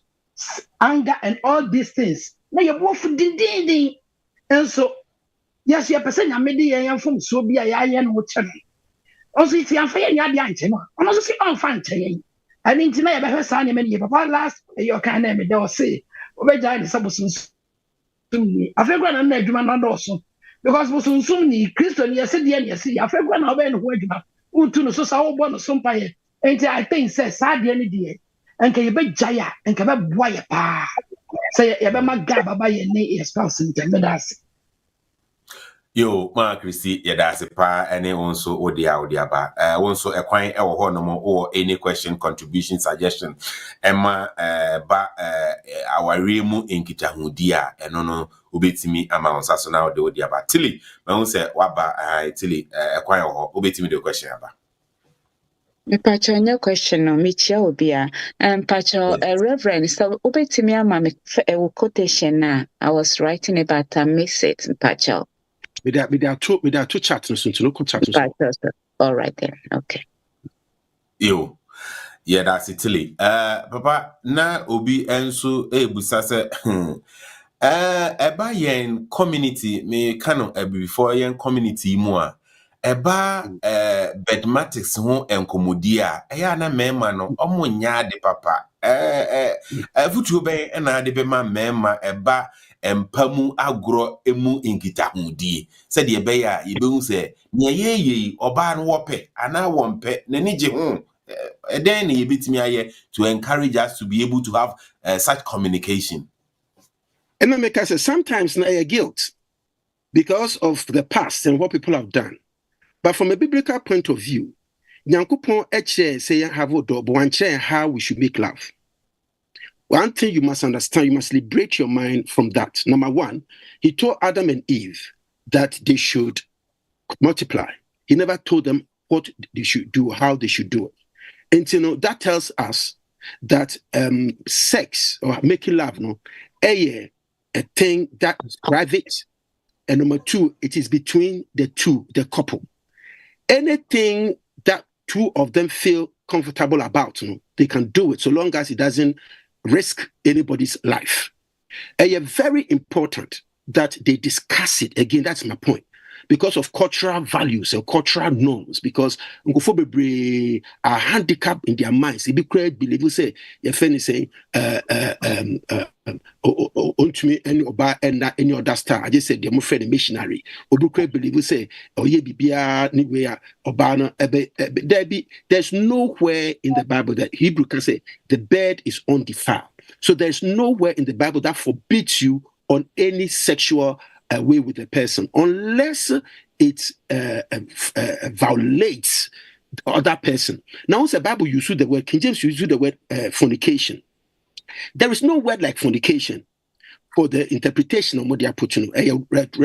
anger, and all these things. Now you're both ding. And so, yes, you're person, I made the from so be a yen watching. Also, if you are fair, you're the answer. I'm also saying, I'm fine. I mean, tonight, I have signed many papa last, your kind of they'll say, Obeja is supposed to. I feel going to do my also. Because was soon ni Christian, yes, yes, I feel going to obey the word. Utuno so sao bon some pie. And I think says sad the any day. And can you be jaya and can be boy pa. Say, you my gab by your knee spouse in the Yo, Mark, see, yeah, that's a pa, and then also Odia ba. Also a quine or no or any question, contribution, suggestion. Emma, our remu in Kitahudia, and no, ubeti me amount so now the Odia ba. Tilly, my own say, waba, Tilly, a quine or ubeti me the question about. Pacho, no question no Michia Obia. Pacho, Reverend, so ubeti me a quotation now. I was writing about miss it, Pacho. There are two chats to local chats. All right then. Okay. Yo. Yeah, that's Italy. Papa, na obi enso busa se eba yen community me kano before yen community mu a eba bedmatics ho enkomodi a eya na mema no omo nya de papa futu be na de be ma mema eba empamu agro emu nkitahudi se de be ya yebehu se ne yeye oba no wope ana wompe nani je ho then you beat me to encourage us to be able to have such communication. And then make us say sometimes na guilt because of the past and what people have done. But from a biblical point of view, Nyankopon eche say have a double one chair how we should make love. One thing you must understand, you must liberate your mind from that. Number one, he told Adam and Eve that they should multiply. He never told them what they should do, how they should do it. And that tells us that sex or making love, a thing that is private. And number two, it is between the couple. Anything that two of them feel comfortable about, they can do it so long as it doesn't risk anybody's life. And very important that they discuss it. Again, that's my point. Because of cultural values and cultural norms, because Ngofobebre are handicapped in their minds. They believe you say your friend is saying me any oba and any other star. I just said they're more friend missionary. Obukwe believe you say ye bibia anywhere obana there's nowhere in the Bible that Hebrew can say the bed is undefiled. So there's nowhere in the Bible that forbids you on any sexual way with a person, unless it violates the other person. Now, once the Bible uses the word, King James uses the word fornication. There is no word like fornication for the interpretation of what they are putting. A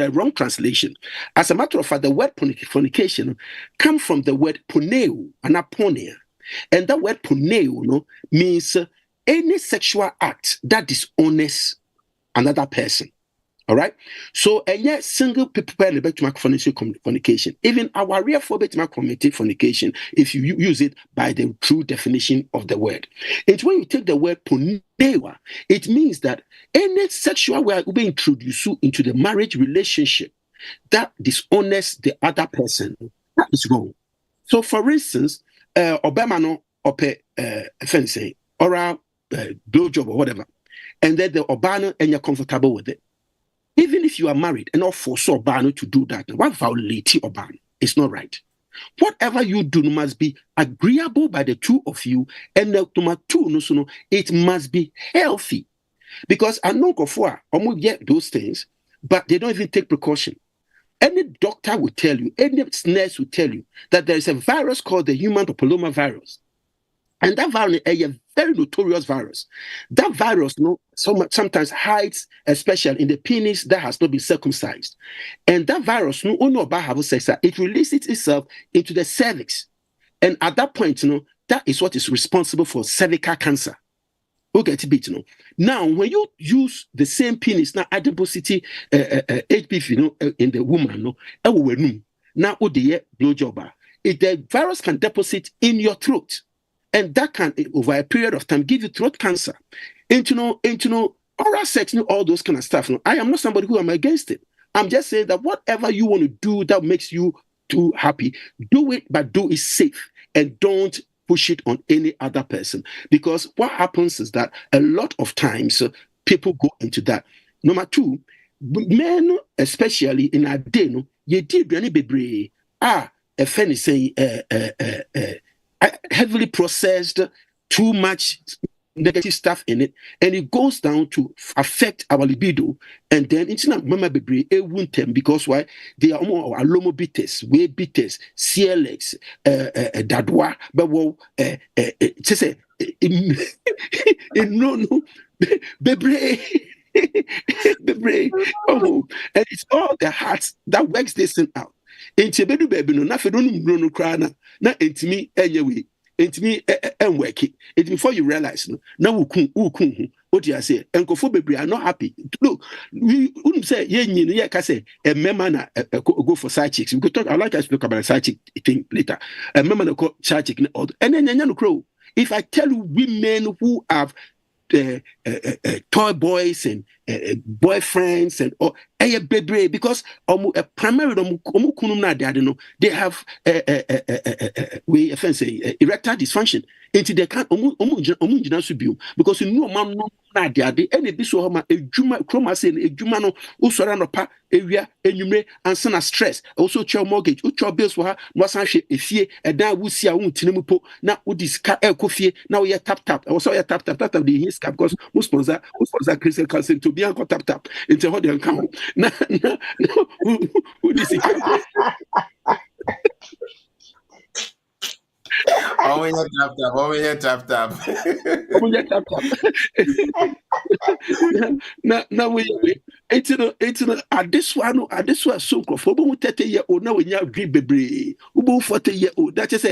wrong translation. As a matter of fact, the word fornication comes from the word poneo, anaponia. And that word poneo means any sexual act that dishonors another person. All right. So, and yet, single people to fornication. Even our real phobia to commit fornication, if you use it by the true definition of the word. It's when you take the word ponewa, it means that any sexual way will be introduced into the marriage relationship that dishonors the other person. That is wrong. So, for instance, Obama no ope fencing or a blowjob or whatever, and then the Obama and you're comfortable with it. Even if you are married and not force Obano to do that, what violate Obano? It's not right. Whatever you do must be agreeable by the two of you, and it must be healthy. Because I know almost get those things, but they don't even take precaution. Any doctor will tell you, any nurse will tell you that there is a virus called the human papilloma virus. And that virus is very notorious virus. That virus, sometimes hides, especially in the penis that has not been circumcised. And that virus, it releases itself into the cervix. And at that point, that is what is responsible for cervical cancer. Okay, now when you use the same penis, now adiposity HPV, in the woman, now blowjob, the virus can deposit in your throat, and that can, over a period of time, give you throat cancer. Oral sex, all those kind of stuff. I am not somebody who am against it. I'm just saying that whatever you want to do that makes you too happy, do it, but do it safe, and don't push it on any other person, because what happens is that a lot of times people go into that. Number two, men, especially in our day, you did any baby a fan is saying heavily processed, too much negative stuff in it, and it goes down to affect our libido, and then it's not mama baby because why? They are more alomo bitters, way bitters, CLX, dadwa, but well, say no, baby. Oh, and it's all the hearts that works this thing out. Into baby no, nothing no crana, not into me anyway. Into me and work it. It's before you realize now what do I say? And baby are not happy. Look, we wouldn't say can say a member go for side chicks. We could talk. I like us to talk about a side chick thing later. A member go side chick and then crow. If I tell you women who have toy boys and boyfriends and baby, because primarily they have we say erectile dysfunction. Until they can't because you know man no na de any bi so ma ejuma chroma say ejuma no usora no pa ewia enyumre ansa na stress also your mortgage your bills for her no san hwe efie edan wusi a wuntine mu po na udi ska ekofie na we tap also we tap the his cap because most sponsor Christian council to be anko tap into how they come na who this Oh, yeah, tap. Now we it's at this one so for 30-year-old now when you agree baby 40-year-old that is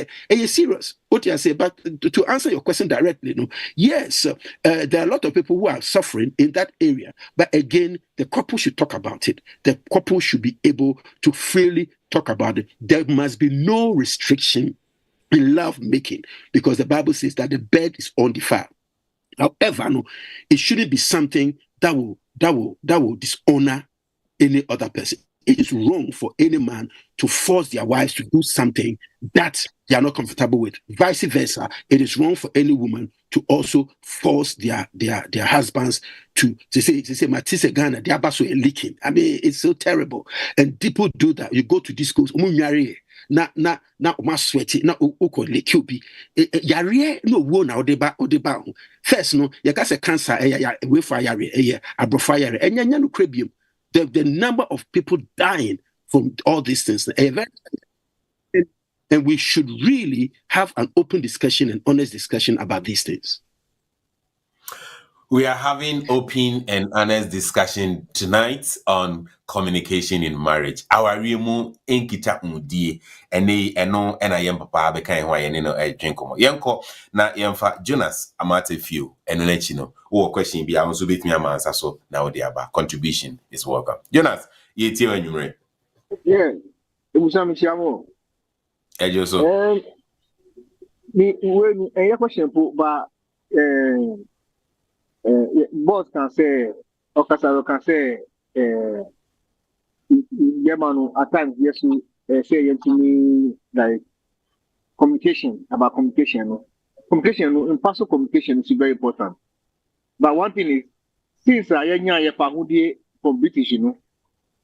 serious what you say. But to answer your question directly, yes, there are a lot of people who are suffering in that area, but again the couple should talk about it. The couple should be able to freely talk about it. There must be no restriction in love making, because the Bible says that the bed is undefiled. However, it shouldn't be something that will dishonor any other person. It is wrong for any man to force their wives to do something that they are not comfortable with. Vice versa, it is wrong for any woman to also force their husbands to say Matisse Ghana, they are also leaking. I mean, it's so terrible. And people do that. You go to discos, na sweaty na uko le QB yare no wo na odeba first no you can say cancer we for yare abrofa yare enya no krebium the number of people dying from all these things, and we should really have an open discussion and honest discussion about these things. We are having open and honest discussion tonight on communication in marriage. Our remu enkita mudie ene eno ena yem papa be kan hwa yene no edwenkomo. Yenko na yemfa Jonas amate few eno na chino. Wo question bi a so betimi amansa so na wo de aba. Contribution is welcome. Jonas, ye tie anwumre. Yeah. Ebusami chiamo. Ejo so. Me when a question ba boss can say, Okasaro can say, Yemanu at times, yes, say to me like communication, about communication. Communication, impartial communication is very important. But one thing is, since I am from British, man,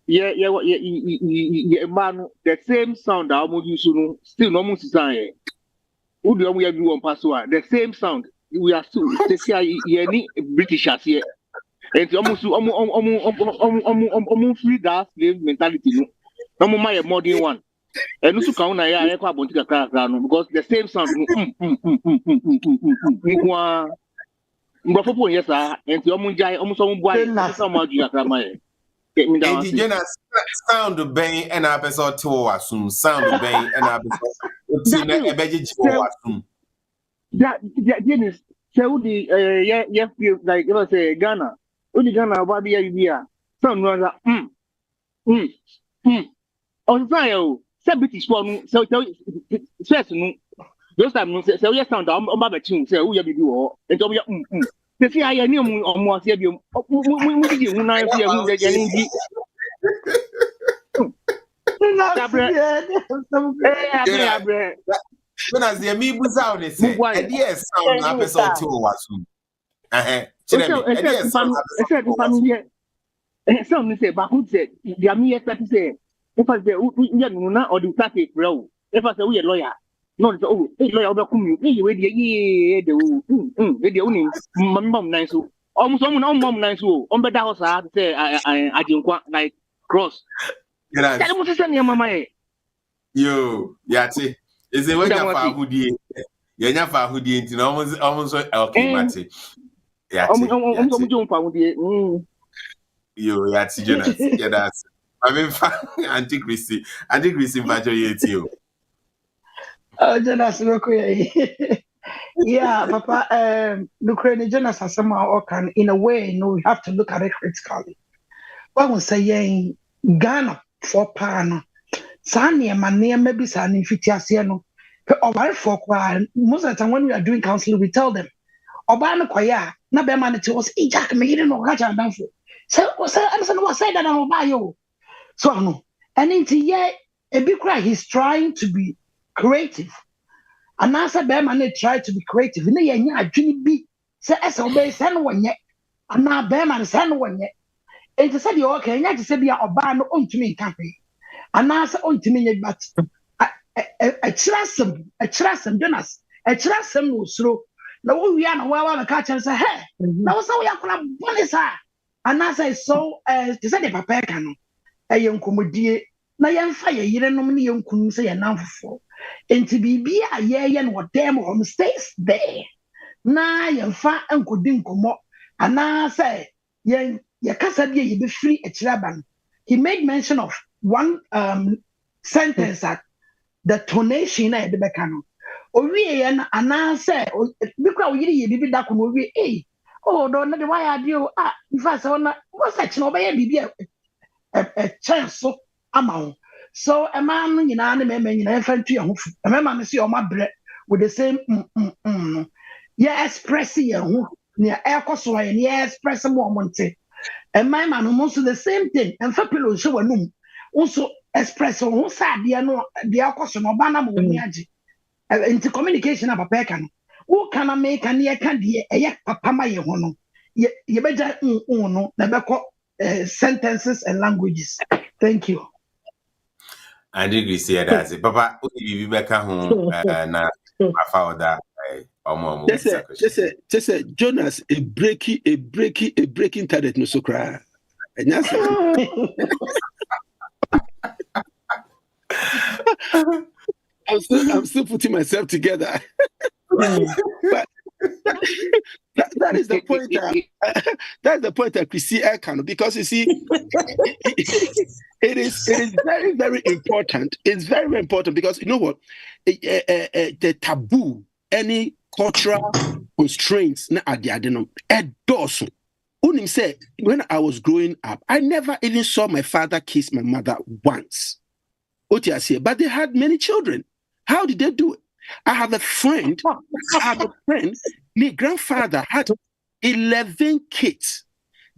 the same sound I almost use, still almost the same. Who do we do on Ofosuware? The same sound. We are still any British as here. And almost free that slave mentality. No more modern one. And also count na ya kwa bonti kakra no because the same sound mbrofo yes ah enti omunjai omuso mbuai so ma adu kakra ma e Enti Jonas sound ben and a person to assume sound ben and a person to ebeji assume. That Dennis Saudi like you say Ghana. Udi Ghana about the idea. Some runs on fire. Some British one so stress no. Those time no say we sound on baba tune say we be do and so we they say I knew on more say bi we dey hu na fi hu dey jani bi. When as the me buza on say e dey sound na person to assume. Some say back say the me expect say if I say we no or the start bro if I say we lawyer no say oh lawyer obekum you we dey dey uni mom nice so almost mom nice so on better house say ajinkwa like cross tell me say mama e yo yati is it when you fa hudie yenya fa hudie nti na almost okay mate yati yo yati Jonas yeah that's I mean Auntie Christy Bajo yeti o oh Jonas yeah papa Ukraine Jonas asema can in a way we have to look at it critically what we say Ghana for pan Sani mania maybe Sani fitiasia no for most of the time when we are doing counseling we tell them Obana kwaya na be man it was Jack me no catch and down for so Anderson was said that I'm buy you so no and into yeah a big cry he's trying to be creative and answer be man try to be creative na ye nya adwini bi say esa obey send one ye and na be man send one ye and said you okay nya to say bia oba no ontumi nkape and answer ontumi nye but a trasem Jonas a trasem no sro na wo wi ana wa ka cha say hey na wo say we akora bonisa and answer so to say the papa ka no eye nkomodie na yemfa ye yerenom ne yenkunu say ye namfofo enti bibia ye no dem home stays there na yemfa enkodi nkomo ana say ye kasa bia ye be free a chiraban he made mention of one sentence that the tonation na de beka no owie ye na ana say bikra wo yiri ye bibi da ko no owie oh do na de why adio in fact so na what's that no be ye bibi a chance so amount. So a man, you know, and infantry and a man see on my bread with the same yeah, expressing near air cost and yeah, express more monte. And my man almost the same thing, and for pillow show a noon also express on who side the alcohol or banana into communication of a pecan. Who can I make a near candy a yak papa my hono? Ye better no, never call sentences and languages. Thank you. I agree say that papa o bi beka ho na afa oda omo just say Jonas a breaking target no so cry I'm still putting myself together. But that is the point. That's the point that Chrissy Ekano, because you see, it is very, very important. It's very, very important because you know what, the taboo, any cultural constraints, na adiadeno, edoso. Unim said when I was growing up, I never even saw my father kiss my mother once. But they had many children. How did they do it? I have a friend. My grandfather had 11 kids.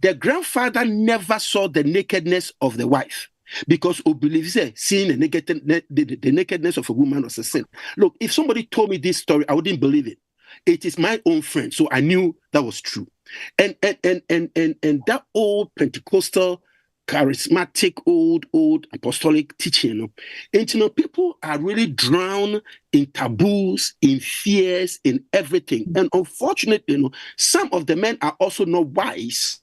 The grandfather never saw the nakedness of the wife because we believe seeing the nakedness of a woman was a sin. Look, if somebody told me this story, I wouldn't believe it. It is my own friend, so I knew that was true. And that old Pentecostal, charismatic, old apostolic teaching, and people are really drowned in taboos, in fears, in everything. And unfortunately, some of the men are also not wise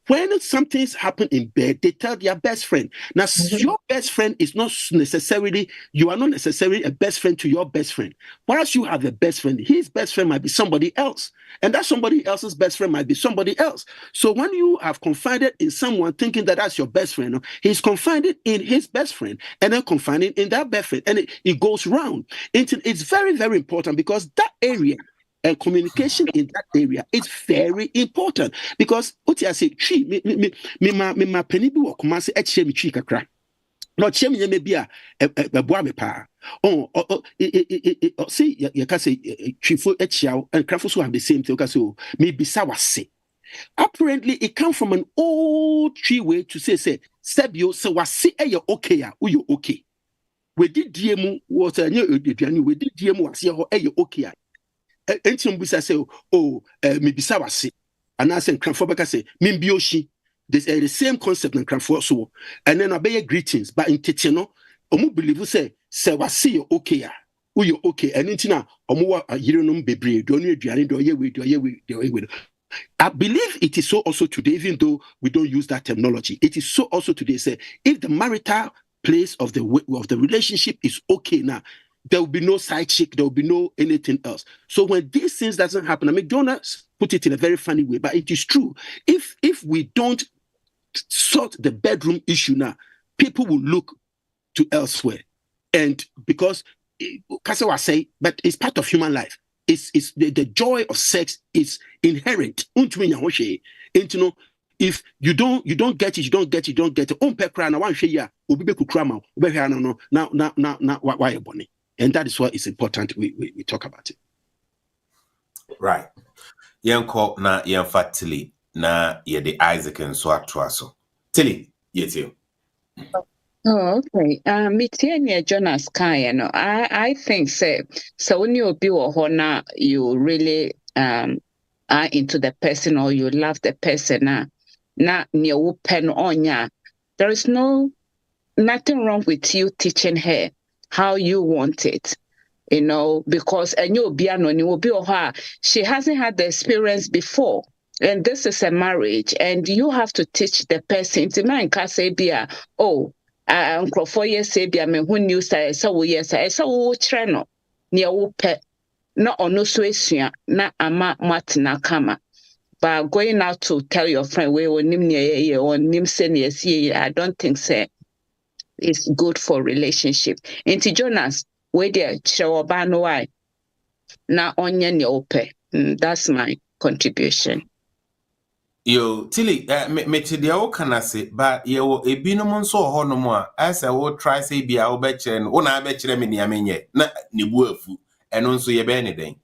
when something's happened in bed, they tell their best friend. Now, your best friend is not necessarily, you are not necessarily a best friend to your best friend. Whilst you have a best friend, his best friend might be somebody else. And that somebody else's best friend might be somebody else. So when you have confided in someone thinking that that's your best friend, he's confided in his best friend and then confiding in that best friend. And it goes round. It's very, very important because that area and communication in that area is very important because what I say, tree, me penny be walk, man say, me tree kakra. No, me maybe a boy me pa. See, you can say, tree and craft have the same thing. So maybe say. Apparently, it comes from an old tree way to say, Sebio, so was see you okay, you okay. We did DMU was a new, we did DMU was you okay. Enti mbisa say me bisa wase and I say Cranford say membioshi this the same concept in Cranford so and then obey greetings but in tete no omu believe say wase you okay ah you okay and enti na omu wa yirenom bebre do no aduane do ye we I believe it is so also today, even though we don't use that terminology. It is so also today. Say if the marital place of the relationship is okay now, there will be no side chick, there will be no anything else. So when these things doesn't happen, I mean, Jonas put it in a very funny way, but it is true. If we don't sort the bedroom issue now, people will look to elsewhere, and because Kasawa say, but it's part of human life. It's the joy of sex is inherent. And you know, if you don't get it, you don't get it. Now, why you bonny? And that is why it's important we talk about it. Right. Yanko na yanfa Tilly na ye the Isaac and so atwaso. Tilly, yet. Oh, okay. Mitiania Jonas Kaya, I think so when you be a honor, you really are into the person or you love the person na near pen on ya. There is nothing wrong with you teaching her how you want it. You know, because she hasn't had the experience before. And this is a marriage, and you have to teach the person. Uncle 4 years say be me who knew say so yes so treno near whoop no ono so esua na ama matina kama. But going out to tell your friend we will nim near or nim senior see, I don't think say it's good for relationship. Into Jonas, where there show no why na onion your ope. That's my contribution. Yo, Tilly, me to the old can I say, but yo, a binomon so honomwa, as I will try say be our betcher and one I bet them in the amenye, not nibufu, and also ye anything.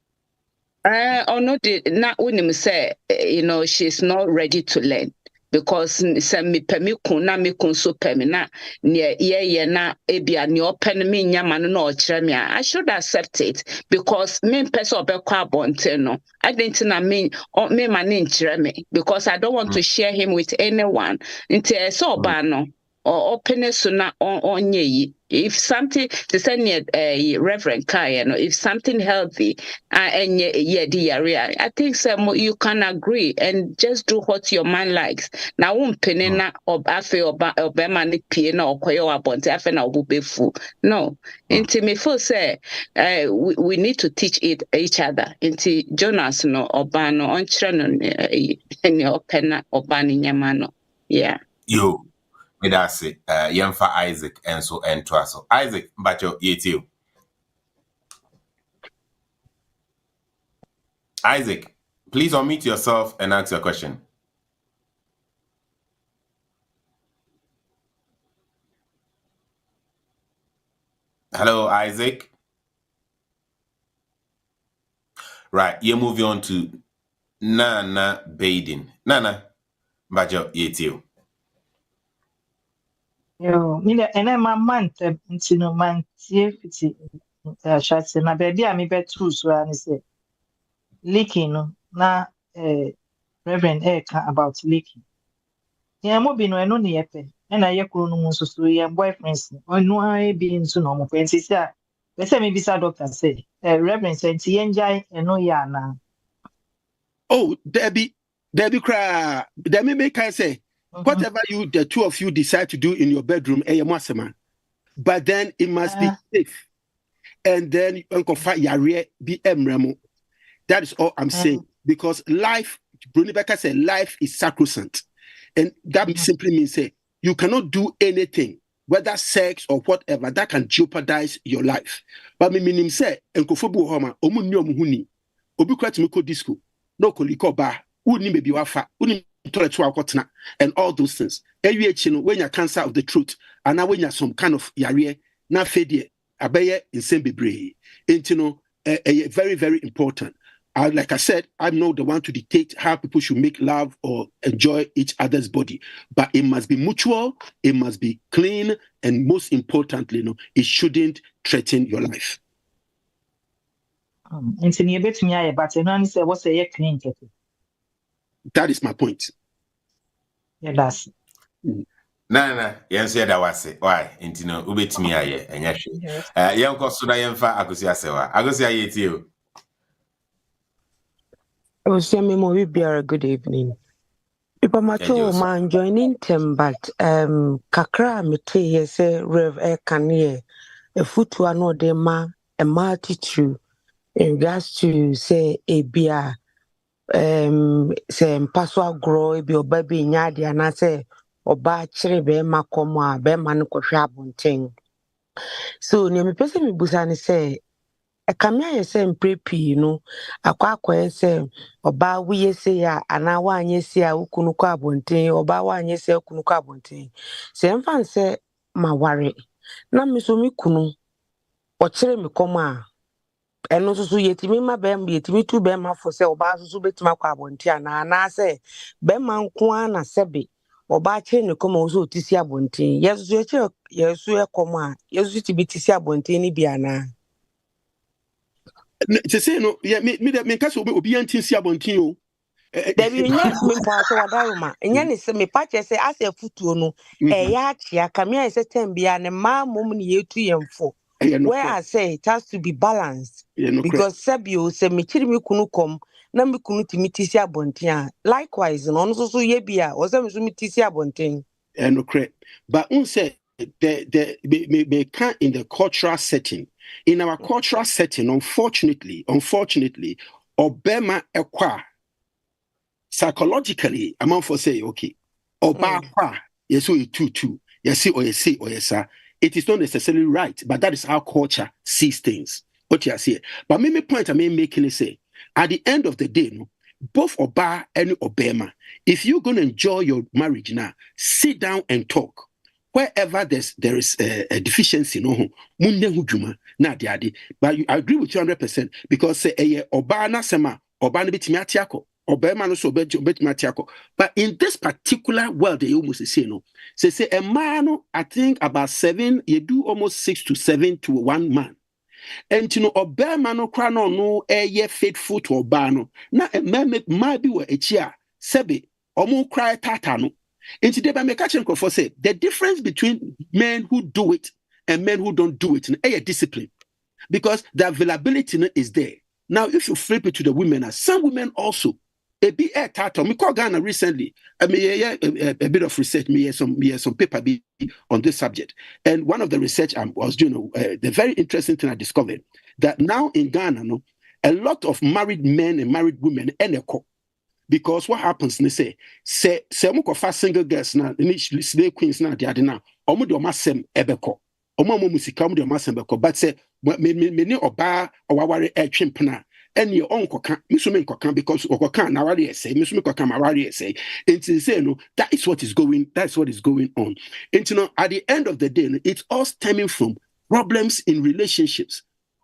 Or not, not when say, you know, she's not ready to learn. Because some me pemikun na me kunso pemina near ye na ebia ni open me nyama no ochremia. I should accept it because me person obekwa bonte no. I didn't na me or me man me because I don't want to share him with anyone. Inte so ba no or open so na on ye. If something to send Reverend Kaya, if something healthy and I think you can agree and just do what your man likes. Now penina or afe or bemani piena or koyo abonte afe na obubefu. No. Inti me fo say we need to teach each other. Inti Jonas no obano on chreno ni opena obani nyamano. Yeah. Yo. That's it. Yemfa Isaac and so and Twasso. Isaac, but you. Isaac, please unmute yourself and ask your question. Hello, Isaac. Right, you're moving on to Nana Baden. Nana, but you. Yo, mine ene ma mante ntino mantie fiti shase na baby a me betu so ani say leaking no na Reverend ka about leaking. Yeah, mo bi no eno ne yepe. E na ye kuro no mu so ye boyfriends no onu ai bi nso no mo penti say be say me bisa doctor say Reverend say nti yenjai eno ya na. Oh, Debbie, There be cry. There may can say whatever the two of you decide to do in your bedroom, but then it must be safe. And then Uncle Fa Yare be emremo. That is all I'm saying. Because life, Bruni Becker said, life is sacrosanct. And that simply means you cannot do anything, whether sex or whatever, that can jeopardize your life. But me minim say, Enkofobu Homa, Omunyo Muhuni, Obukwatmiko disco, no koliko ba, uni maybe wafa, uni toilet and all those things. When you're cancer of the truth, and now when you're some kind of yare, na fedie, abeye in sembebre. Very, very important. Like I said, I'm not the one to dictate how people should make love or enjoy each other's body, but it must be mutual, it must be clean, and most importantly, it shouldn't threaten your life. That is my point. Yeah, that's. Nah, yes, yeah, that was it. Why? Intino, ubet me aye, and yashi. Young Cosuda Yemfa, Agusia Sewa, Agusia Yetio. Good evening. If I'm at all, man joining them, but kakra mite say Rev can ye a foot to another ma a multitude in regards to say a beer say paswa grow be or baby nyadi and I say or ba chere be ma koma be man ko hwabonten. So ne me pese me busani say Kamia yese mprepi no akwa yese oba wu yese ya ana wa anyese a ukunu kwa abonten oba wa anyese ukunu kwa abonten se mfa nse maware na meso mi kunu o kire me koma eno susu yetimi ma be yetimi tu be ma fo se oba susu betima kwa abonten ana se be ma nko ana sebe oba kire ne koma wo so otisi abonten yesu e koma yesu ti bitisi abonten ni bia na to say no, yeah, me case obi antin si abontin o. There be nya me paso wadaroma. Nya ne se me pache se ase futuo no ya achia kamia se tembia ne ma mom ne yetu yemfo. Where I say it has to be balanced. Because sebio se me chiri me kunu kom na me kunu timitisi abontin. Likewise no so ye bia o se me so mitisi abontin. No correct. But un say they can't in the cultural setting. In our cultural setting, unfortunately, Obama ekwa psychologically, I'm for say okay, Obama yes o two yes or yes it is not necessarily right, but that is how culture sees things. What you say, but me point I mean making is say at the end of the day, no, both Oba and Obama, if you're going to enjoy your marriage now, sit down and talk. Wherever there is a deficiency, no, but I agree with you 100% because say Oba na sema Oba na bitimi atiako, Obama no so betimi atiako. But in this particular world, they almost say no. Say a man, I think about 7, you do almost 6 to 7 to 1 man. And you know, Obama no kra no faithful to Obama. Na might be where sebe omo cry tata no. And today, by me catching for say the difference between men who do it and men who don't do it in a discipline, because the availability is there. Now, if you flip it to the women, some women also a be a tattoo. Me call Ghana recently. I mean, a bit of research. Me some paper on this subject, and one of the research I was doing, the very interesting thing I discovered that now in Ghana, no, a lot of married men and married women and because what happens, they say fast single girls now, slave queens now, they are now, do masem ebeko, musika, do masem beko, but say, me oba, or wari chimpana, and your uncle can't, Missumen because Okokan, now say, Missumen Mawari say, and say, no, that is what is going on. And you know, at the end of the day, it's all stemming from problems in relationships.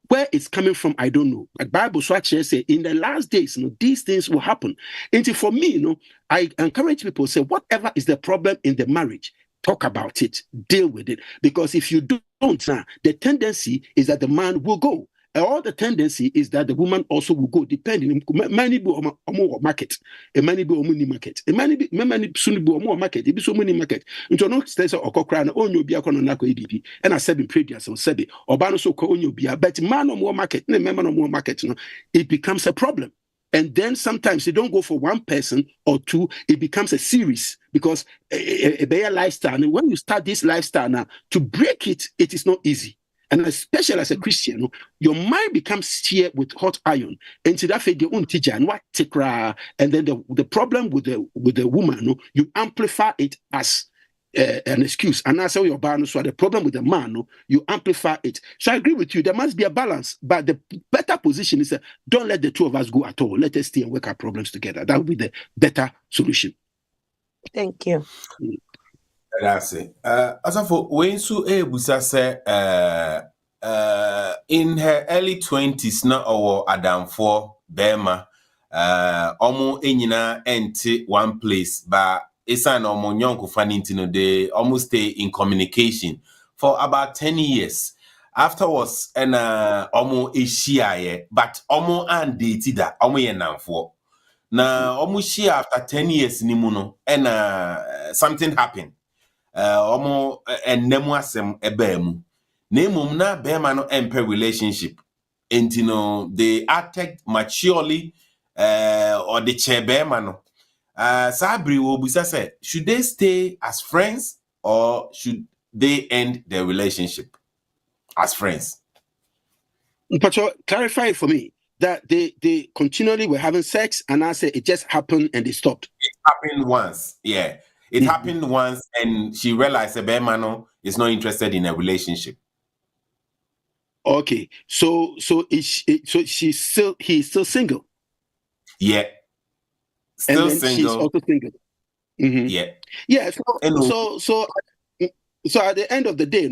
Where it's coming from, I don't know. But Bible say in the last days, these things will happen. And for me, I encourage people to say, whatever is the problem in the marriage, talk about it, deal with it. Because if you don't, the tendency is that the man will go. Or the tendency is that the woman also will go, depending. Many be on market, and many be on money market, and many soon be on more market. It be so many market. Into no states or cockrana on your beer cononako EDP, and I said in previous on Sebi or Bano so on your beer, but man on more market, and member on more market, it becomes a problem. And then sometimes they don't go for one person or two, it becomes a series because a better lifestyle. And when you start this lifestyle now, to break it, it is not easy. And especially as a Christian, your mind becomes seared with hot iron. And to that the own teacher and what and then the problem with the woman, you amplify it as an excuse. And that's how your bar, so the problem with the man, you amplify it. So I agree with you. There must be a balance, but the better position is don't let the two of us go at all. Let us stay and work our problems together. That would be the better solution. Thank you. That's it. Asafo, when so Busa say in her early 20s na or Adam for Bema omo enyina ente one place but esan omo nyonko fanintino they almost stay in communication for about 10 years. Afterwards and omo eshiaye but omo and dated that omo ye namfo. Na omo share after 10 years ni muno and something happened. Omo enemu asem ebemu. Nemum na bema no empe relationship. And they acted maturely or the chair bema no. Sabri will be say, should they stay as friends or should they end their relationship as friends? But clarify it for me that they continually were having sex and I say it just happened and they stopped. It happened once, yeah. It happened once and she realized the Bemano is not interested in a relationship. Okay, so he's still single. Yeah, still and then single. She's also single. Yeah, yeah. So at the end of the day,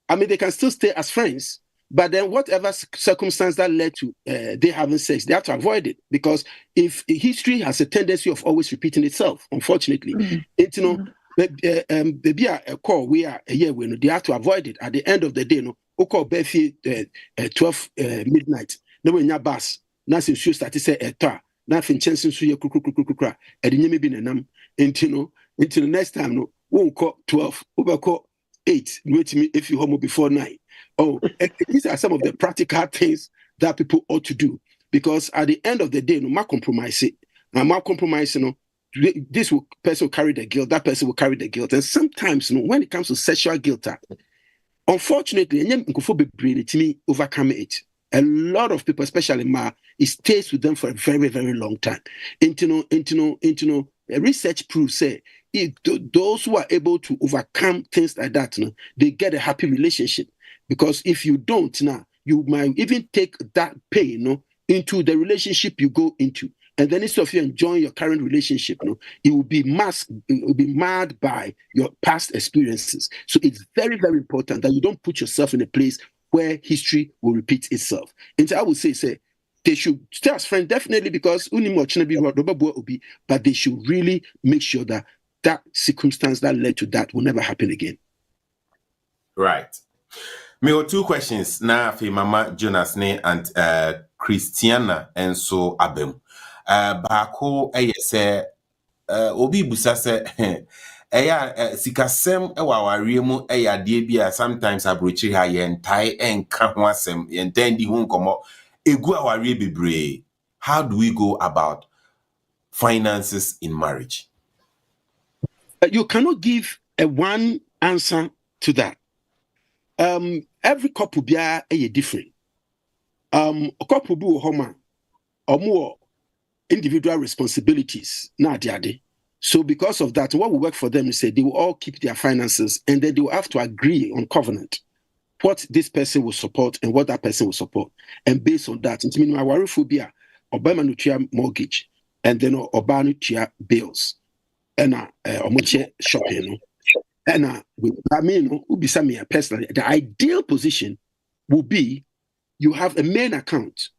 I mean they can still stay as friends, but then whatever circumstance that led to they having sex, they have to avoid it because if history has a tendency of always repeating itself, unfortunately, maybe a call we are a year when they have to avoid it. At the end of the day, call Befi 12 midnight. No when your bus, nothing should start to say a tar, nothing chances to your kukra, and you may be nam until the next time, won't call 12, over call 8, wait me if you home before 9. Oh, these are some of the practical things that people ought to do because at the end of the day, no more compromise it. And more compromise, this person will carry the guilt, that person will carry the guilt. And sometimes, when it comes to sexual guilt, unfortunately, overcome it. A lot of people, especially it stays with them for a very, very long time. Research proves those who are able to overcome things like that, they get a happy relationship. Because if you don't now, you might even take that pain into the relationship you go into. And then instead of you enjoying your current relationship, it will be marred by your past experiences. So it's very, very important that you don't put yourself in a place where history will repeat itself. And so I would say they should stay as friends, definitely, because but they should really make sure that that circumstance that led to that will never happen again. Right. Me have two questions now for Mama Jonas ne and Christiana and so Abem. Baako say obi busa say sikasem e wa ware mu ade bia sometimes abrochi ha ye ntai enka ho asem ye ntan di ho nkomo egu aware bebre. How do we go about finances in marriage? You cannot give a one answer to that. Every couple be a different. A couple be homa or more individual responsibilities. So because of that, what will work for them is they will all keep their finances and then they will have to agree on covenant what this person will support and what that person will support. And based on that, it's meaning our phobia or mortgage and then or bills and shopping. And with that personally, the ideal position will be you have a main account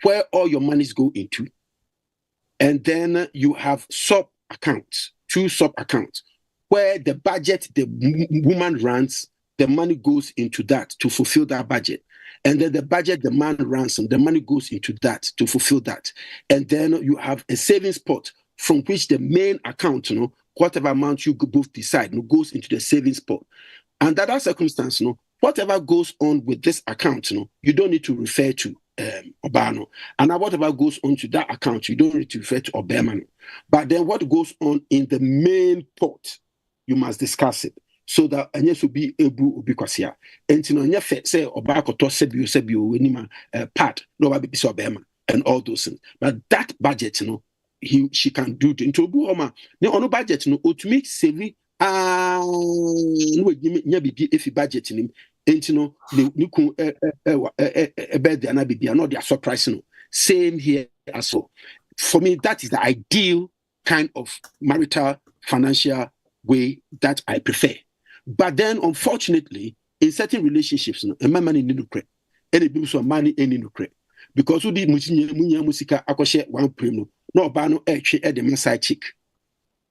where all your monies go into, and then you have sub accounts, 2 sub accounts, where the budget the woman runs, the money goes into that to fulfill that budget. And then the budget the man runs, and the money goes into that to fulfill that. And then you have a savings pot from which the main account, whatever amount you both decide, goes into the savings pot. And that circumstance, whatever goes on with this account, you don't need to refer to Obano. And whatever goes on to that account, you don't need to refer to Obama. But then what goes on in the main pot, you must discuss it. So that and yes will be able ubikwasia. And you know, say Obako to sebio anima part, no baby so Obama and all those things. But that budget, she can do it into Buoma. No, on budget, to make saving no if you budget in him. And not their surprise. Same here as well. For me, that is the ideal kind of marital financial way that I prefer. But then, unfortunately, in certain relationships, my money need to create. Any people money any no create because we did musika akoshe one primo. No obano edema side chick.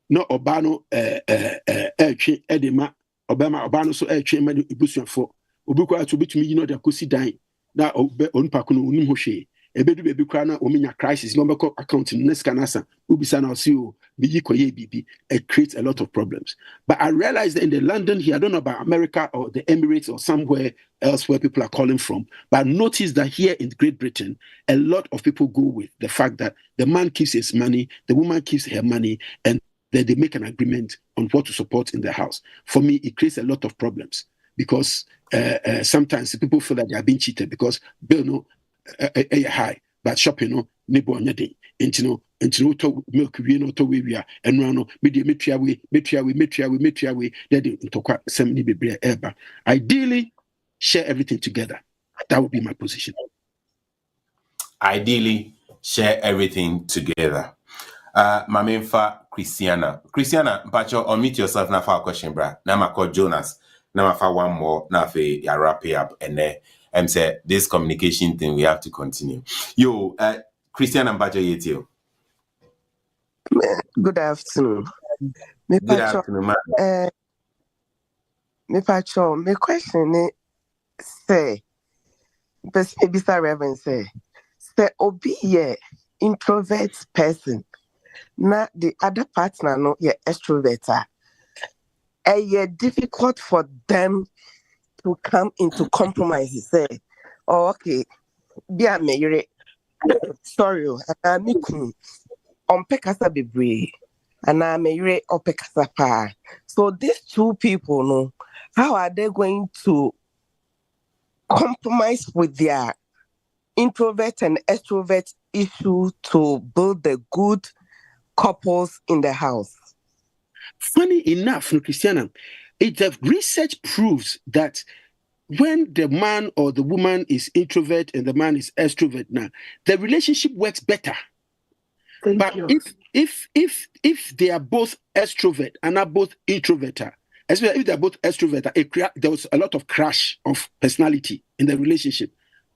No obano edema obama so mani ibusuan for. Obukwa to bit me the kosi dan na on pakuno unim hoshe ebedu bebi kra na ominya crisis no beko account next canasa ubisa na osi o biji koye bibi. It creates a lot of problems. But I realized that in the London here, I don't know about America or the Emirates or somewhere else where people are calling from, but I noticed that here in Great Britain, a lot of people go with the fact that the man keeps his money, the woman keeps her money, and then they make an agreement on what to support in the house. For me, it creates a lot of problems because sometimes people feel that they are being cheated because bill high, but shopping neighbor on your day. To milk we no to we are and run media way that ideally share everything together. That would be my position. Ideally share everything together. Mamenfa Christiana, Pacho, unmute yourself now for a question, bra. Now I call Jonas. Now I for one more. Now for ya wrap it up and then say this communication thing we have to continue. Yo, Christiana Pacho yetio. Good afternoon. Good afternoon, man. Me Pacho, my question is say, but maybe Reverend say obi ye introvert person. Na the other partner no ye extrovert. It's difficult for them to come into compromise. Say, oh, okay, be a mayor. Sorry, I'm on pekasa bebre, and I'm mayor or pekasa pa. So these two people, no, how are they going to compromise with their introvert and extrovert issue to build the good couples in the house? Funny enough, Christiana, the research proves that when the man or the woman is introvert and the man is extrovert, now the relationship works better. But if they are both extrovert and are both introvert, especially if they are both extrovert, there was a lot of clash of personality in the relationship.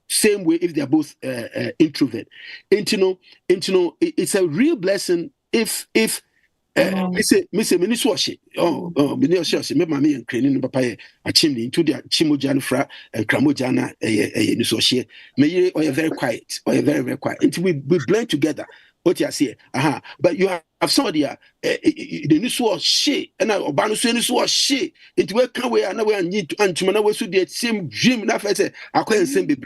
Same way if they are both introvert. And it's a real blessing if mini swashi mini oshoshi me mama and crane no papa a chimney into the chimojan fra and cramojana ni swashi me or very quiet or very very quiet until we blend together. What you say? But you have somebody the new swashi and I obano so new swashi into where can we and we need to antumana we so the same dream na first I can same be.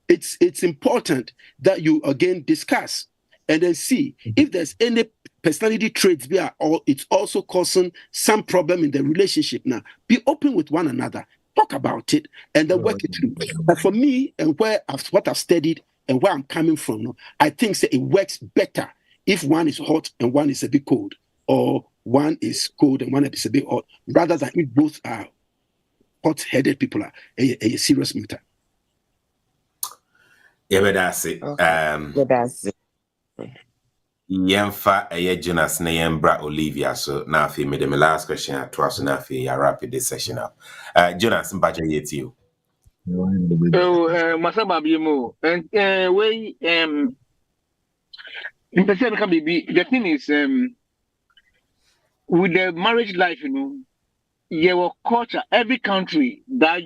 It's important that you again discuss and then see if there's any personality traits there, or it's also causing some problem in the relationship. Now, be open with one another, talk about it, and then work it through. But for me, and what I've studied and where I'm coming from, I think that it works better if one is hot and one is a bit cold, or one is cold and one is a bit hot, rather than if both are hot-headed people are a serious matter. Yeah, but that's it. That's it. Yemfa Jonas na Yembra Olivia. So now if you made my last question at twice now if you wrap this session up. Jonas, I'm yet you. Masaba Bimo and way in Pacific baby. The thing is with the marriage life, your culture, every country that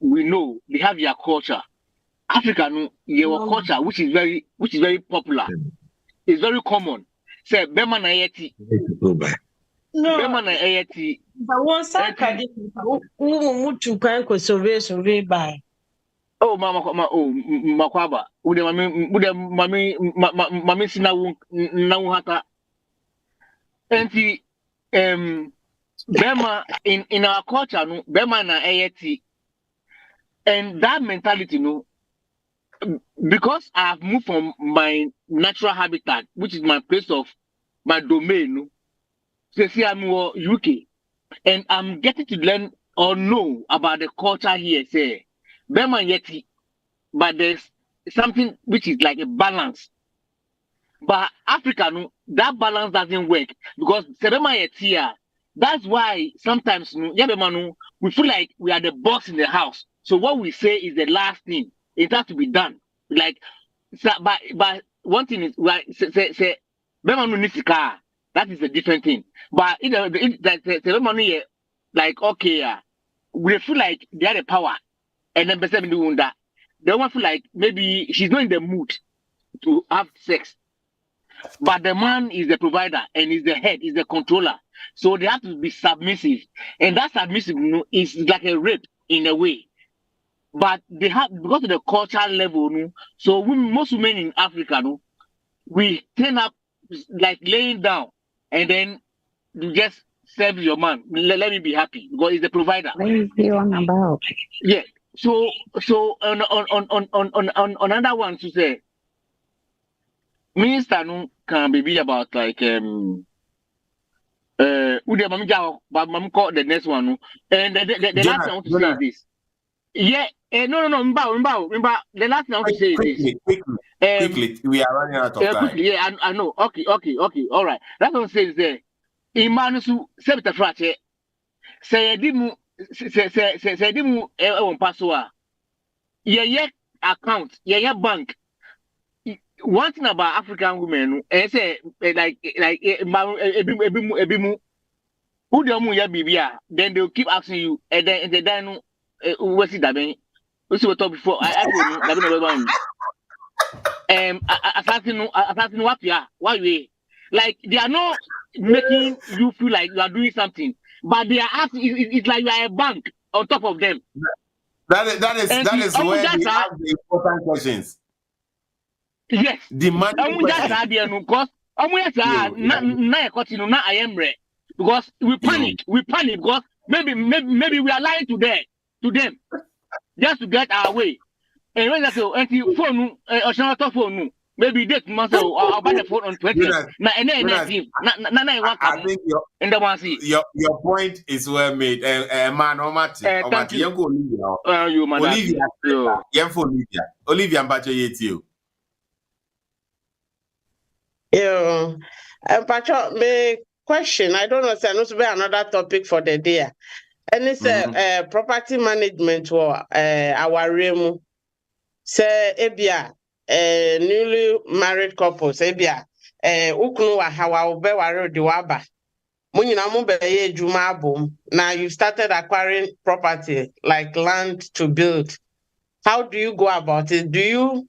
we know, they have their culture. Africa, your culture, which is very popular, is very common. Say, Bema Nayeti. No. Bema na AT. But once I can mutu kwanko survey by. Oh, makwaba. Ude mami sina na hata. Enti Bema in our culture no Bema na AT. And that mentality no, because I have moved from my natural habitat, which is my place of my domain, no, so see I'm in UK, and I'm getting to learn or know about the culture here. Say, Bema Yeti, but there's something which is like a balance. But Africa, no, that balance doesn't work because Bema Yeti, that's why sometimes no, we feel like we are the boss in the house. So what we say is the last thing. It has to be done. Like, so, but one thing is, say, that is a different thing. But like, okay, we feel like they are the power, and then person doing that. They want to feel like maybe she's not in the mood to have sex. But the man is the provider and is the head, is the controller. So they have to be submissive. And that submissive is like a rape in a way. But they have, because of the cultural level, so most women in Africa, we turn up like laying down and then you just serve your man. Let me be happy because he's the provider. What is he on about? Yeah. So on another one to say, Minister can be about like Ude Mamija, but Mam call the next one. And the last thing I want to say is this. Yeah, no, Mba. The last thing I want to say is this. Quickly, we are running out of time. Quickly, yeah, I know. Okay, all right. That's what I'm saying is there. Imanusu sebita frache. Say dimu on passoa. Yeah, account. Yeah, bank. One thing about African women, I say like ebimu. Who the mu ya bibia? Then they'll keep asking you, and then what's it that mean? We see what talk before. I don't know. Assassin what you are, why you like they are not making you feel like you are doing something, but they are asking. It's like you are a bank on top of them. That is where we ask the important questions. Yes, the money because because we panic because maybe we are lying to them just to get our way. And when that's phone phone maybe this month I'll buy the phone on 20. I think your point is well made. Man, Olivia, Pacho, my question, I don't know, say not to be another topic for the day. And it's property management or our remu. Say ebia newly married couples ebia ukunu wa hawa ube waro di waba. Munyina mu be ye juma abom. Now you started acquiring property like land to build. How do you go about it? Do you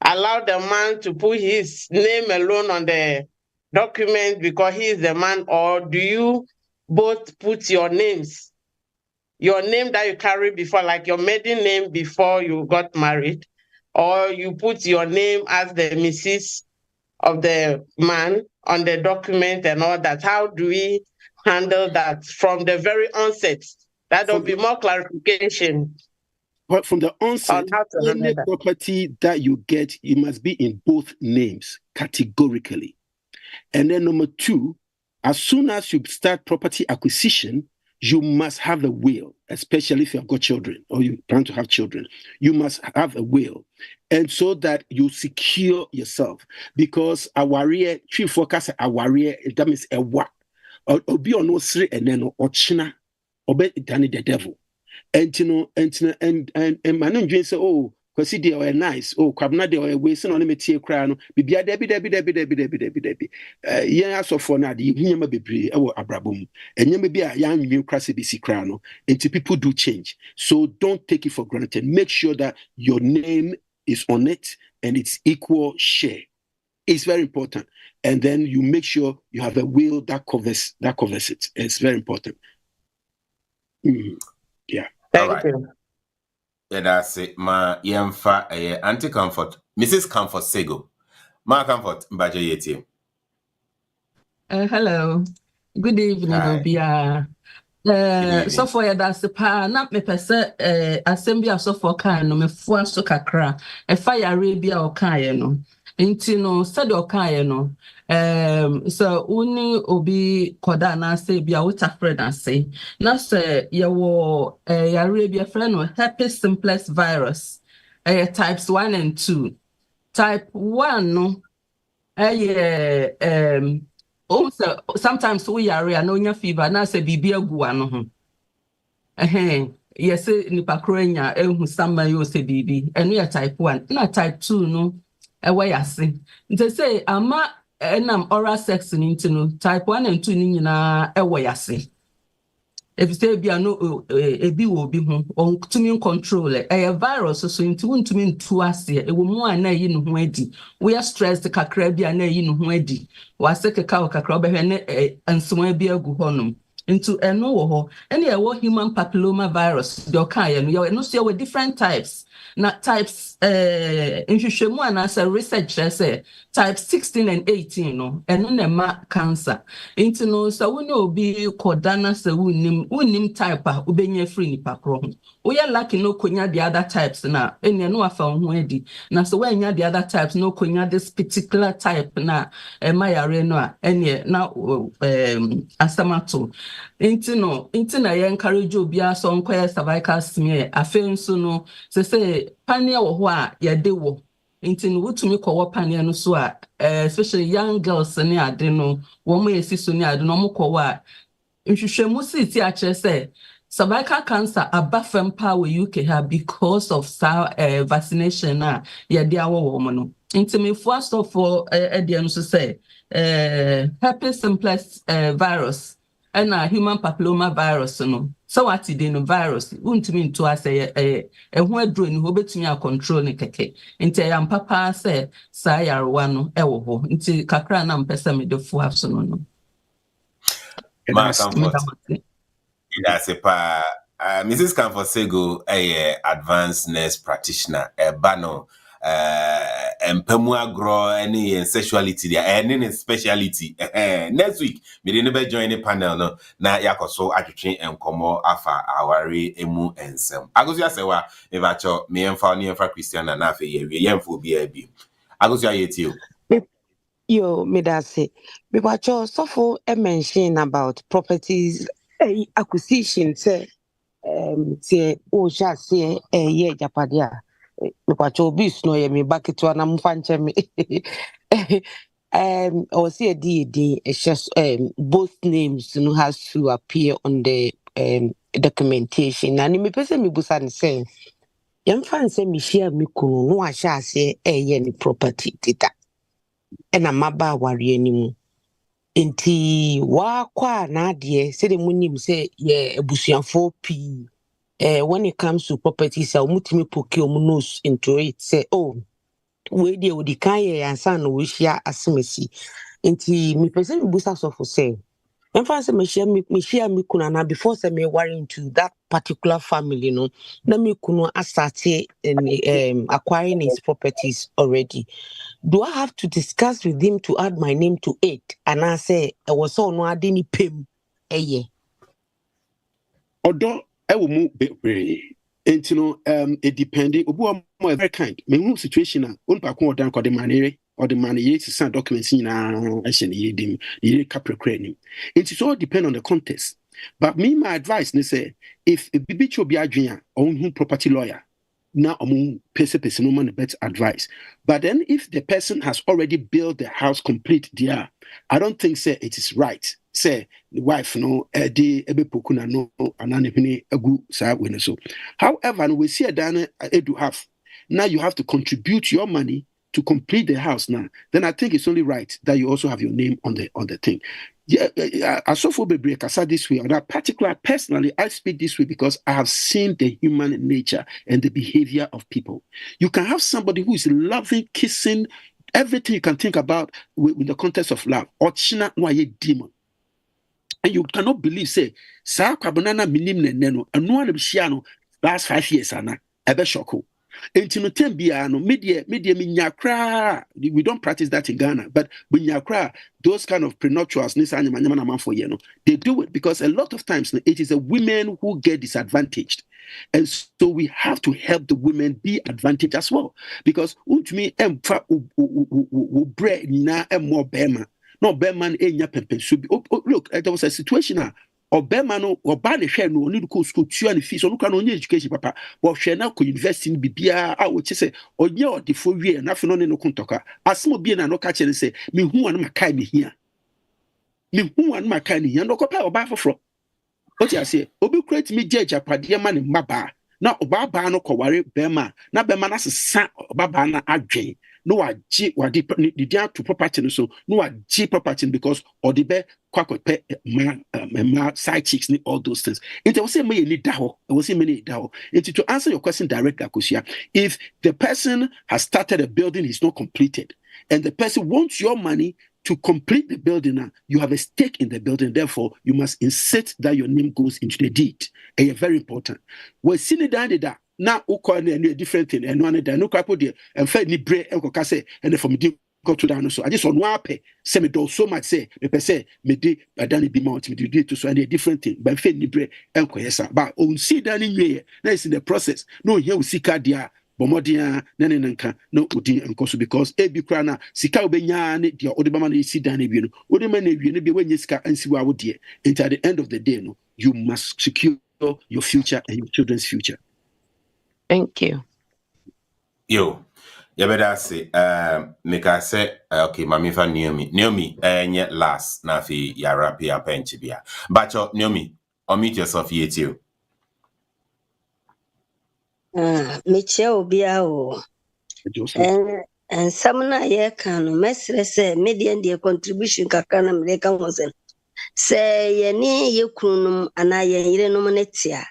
allow the man to put his name alone on the document because he is the man, or do you both put your names, your name that you carry before, like your maiden name before you got married, or you put your name as the Mrs. of the man on the document and all that? How do we handle that from the very onset? That will be more clarification. But from the onset, any property that you get, you must be in both names categorically. And then number two, as soon as you start property acquisition, you must have a will, especially if you have got children or you plan to have children. You must have a will. And so that you secure yourself. Because a warrior, chief focus a warrior, that means a what? Or be on no three and then or china, or be done the devil. And man dream say, oh, because they are nice. Oh, kwabna they are wasting on me tie kra no. Bibia debi. Yeah, so for na the hunyama bebre e wo abrabom. Enyama bi a yan nwin krase bi si kra no. Until people do change. So don't take it for granted. Make sure that your name is on it and it's equal share. It's very important. And then you make sure you have a will that covers it. It's very important. Yeah. Thank you. Yeah, that's it. Ma yemfa Auntie Comfort, Mrs. Comfort Sego. Ma Comfort, Mbaje Yeti. Hello. Good evening, Hi. Obia. So for ya that's the pa na me pese assembly so for kan no me fua so kakra e fa ya Arabia o kan no nti no study o kan no so uni obi koda na say bia wo tafred ase na say ye wo ya Arabia friend no herpes simplex virus types 1 and 2 type 1 no also sometimes we are no nya fever na say bibi agu ano ho yes nipa kronya ehu sama yo say bibi eno ya type 1 na type 2 no we yase nti say ama enam oral sex ni nti no type 1 and 2 ni nyina we yase if say bia no ebi wo bi ho on tumi control a virus so nti wontumi ntu ase e wo mu ana yi no ho adi we are stressed kakra bia na yi no ho adi wase keka kakra obehwe ne ansoma bi agu honom into eno wo ho ene e wo human papilloma virus de okan ye no so we different types na types nhwehwemu ana say research say type 16 and 18 no eno na ma cancer into no so we no obi kodana say unim type a ubenya free nipa kro ho we are lucky no konya the other types na ene no afa ho adi na so when nya the other types no konya this particular type na mayare no a ene na asamato into na ye encourage obi aso nkoye cervical smear afenso no say pania wo ho a ye de wo into no wutumi kowo pania no so a especially young girls ne ade no wo mo yesi so ne ade no mo kowo a nhwehwemu siti a kire say cervical cancer abafem pa we UK ha because of vaccination na ye de awo mo no into me first of all no so say herpes simplex virus and human papilloma virus no so what the no virus untimi nto ase ho adro ni ho betumi a control ne keke nti ya mpapa say sa yarwa no wo ho nti kakra na mpesa me de fu afso no Ma Comfort. That's a pa Mrs. Comfort Sego advanced nurse practitioner bano empemu agro any sexuality there any speciality next week me dey never join the panel no na yakoso atwetwe enkomo afa aware emu ensem agosu asewa me bacho me emfa ni emfa Christian na afa ye yemfo bi abi agosu ayetio yo me da say me bacho sofo mention about properties acquisition say o sha say ye japadia me kwacho bis no ye me baketo na mfa nche me or see a D it's just both names no has to appear on the documentation and me person me busan say yem fan say me share me kunu no a sha say ye ni property tita and amaba ware animu enti wa kwa na de say the munim say ye abusuafo pi when it comes to properties, I mutimi poke nose into it. Say, oh, we dey odi kan ye ansa no we share asemesi. Enti me person busa so for say. Emfa say me share me kuna na before say me worry into that particular family no. Na me kuno asate acquiring his properties already. Do I have to discuss with him to add my name to it? And I say, I was so no adini pim Odo ewo mu bebre enti no it depending obu am very kind me hu situation a onpa ko odan ko de manere or the man ye to send documents na ahye ye dim ye capre ni it all depend on the context but me my advice ne say if a bibi cho bi adwen a on hu property lawyer na omu person no man better advice but then if the person has already built the house complete there I don't think say it is right say the wife no edi ebepokuna no anane hini agu sa we so however no we see a dan edu have now you have to contribute your money to complete the house now then I think it's only right that you also have your name on the thing. Yeah, I saw for Bebre Kasa this way, or that particular personally, I speak this way because I have seen the human nature and the behavior of people. You can have somebody who is loving, kissing, Everything you can think about in the context of love. Ochina no ye demon. And you cannot believe, say, Sa Kwabonana minim ne neno, and no one of last 5 years, Anna, ebe shoko. Intino biano, media minyakra. We don't practice that in Ghana, but minyakra, those kind of prenuptials, they do it because a lot of times it is the women who get disadvantaged. And so we have to help the women be advantaged as well. Because to me, more bema. No, Berman, look, there was a situation or Berman or Barney share no need to go school, and fees, or look on education, papa, or share now could invest in BBA, I would say, or you're the 4 year, nothing on no contoka. As more being no catch and say, me who want my kind here. Me who want my kind here, no copy or buy for fro. What you say? Obi create me judge a padia man in Maba. Now, Obaba no kowari Berman, not Berman as a son, Obaba adjay. No, I G what the to property so no I G property because or the bear quack side chicks need all those things. It was say me need daho. It was say many daho. To answer your question directly, Akusia, if the person has started a building, he's not completed, and the person wants your money to complete the building, you have a stake in the building. Therefore, you must insist that your name goes into the deed. And very important. We're seeing that. Now, a different thing, and one of the no couple there, and fed ni bread and cocase, and from the go to down. So I just on wape, say me do so much say, me per se, me di, I done be mountain, me do to so a different thing, but fed ni bread and coyesa. But on see that in way, now it's in the process. No, here we see cardia, bomodia, nananka, no udi and coso because ebi crana, sika ubenya, the odebama see dan ebino, odeman be when you ska and see what would dear. And at the end of the day, no, you must secure your future and your children's future. Thank you. Yo, you better say, make I say, okay, mami fa Naomi, nye last, na fi yara pi a penchibia. Bacho, Naomi, unmute yourself here too. Michelle Biao. And Samana Yekan, Mestre say, median dear contribution kakana mleka wasn't. Say, ye ni yekunum anaye irenomonetia.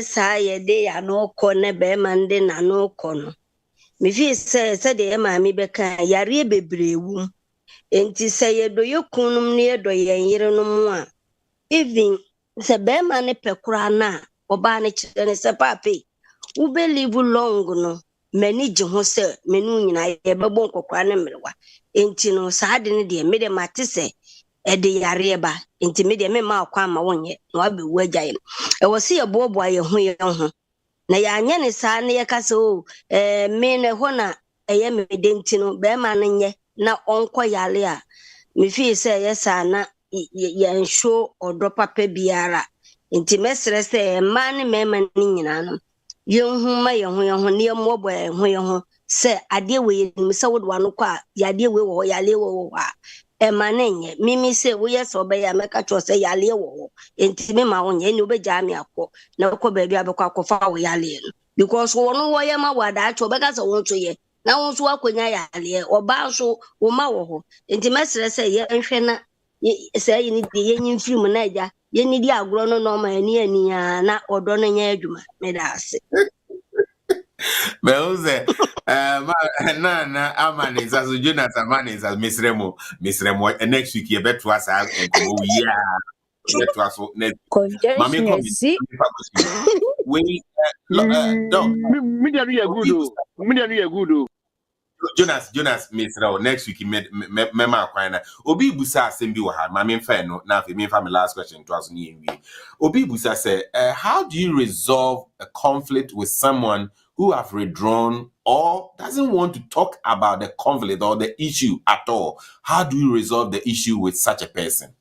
Sa ye de ya no kone be mande na no kono. Me fi say de ma mi beka yare bebrewu. Enti say ye do yekunum ne do ye yerenum a. Even se be ma ne pekura na oba ne kire ne se papi. Wo be live long no. Mani je ho se menu nyina ye bebo nkokwa ne mrewa. Enti no sa de ne de me de mate se ede yare ba enti me de me ma akwa ma wonye no abe wajaye e wo se ye bobo ye ho na ya anya ne sa ne ye kase o me ne ho na eye me de enti no be ma ne nye na onko yale a me fi se ye sa na ye nsho odo papa biara enti mesre se ma ne me ma ne nyina no ye hu ma ye ho ne mo bo ye ho se ade we ni se wo do anokwa ya ade we wo yale wo wa emanenye mimi se wo yes obeya meka cho se yale wo enti me ma wonye ni obeja me akọ na okọ ba bia bekọ akọfa wo yale no because wo no wo ye ma wada cho beka se wo to ye na wo so akonya yale oba so wo ma wo ho enti mesre se ye nhwe na se ye ni de ye nyin film na eja ye ni di agro no no ma ani na odo no nya adwuma me da ase Beuze, na amanis as Jonas amanis as Misremo, next week you bet to us and bet to us next. Mami come we dog. Jonas Misremo next week mema kwana. Obi busa asem bi wo ha. Mami mfa no na me mfa my last question to us ni enwie. Obi busa say, how do you resolve a conflict with someone who have withdrawn or doesn't want to talk about the conflict or the issue at all? How do you resolve the issue with such a person?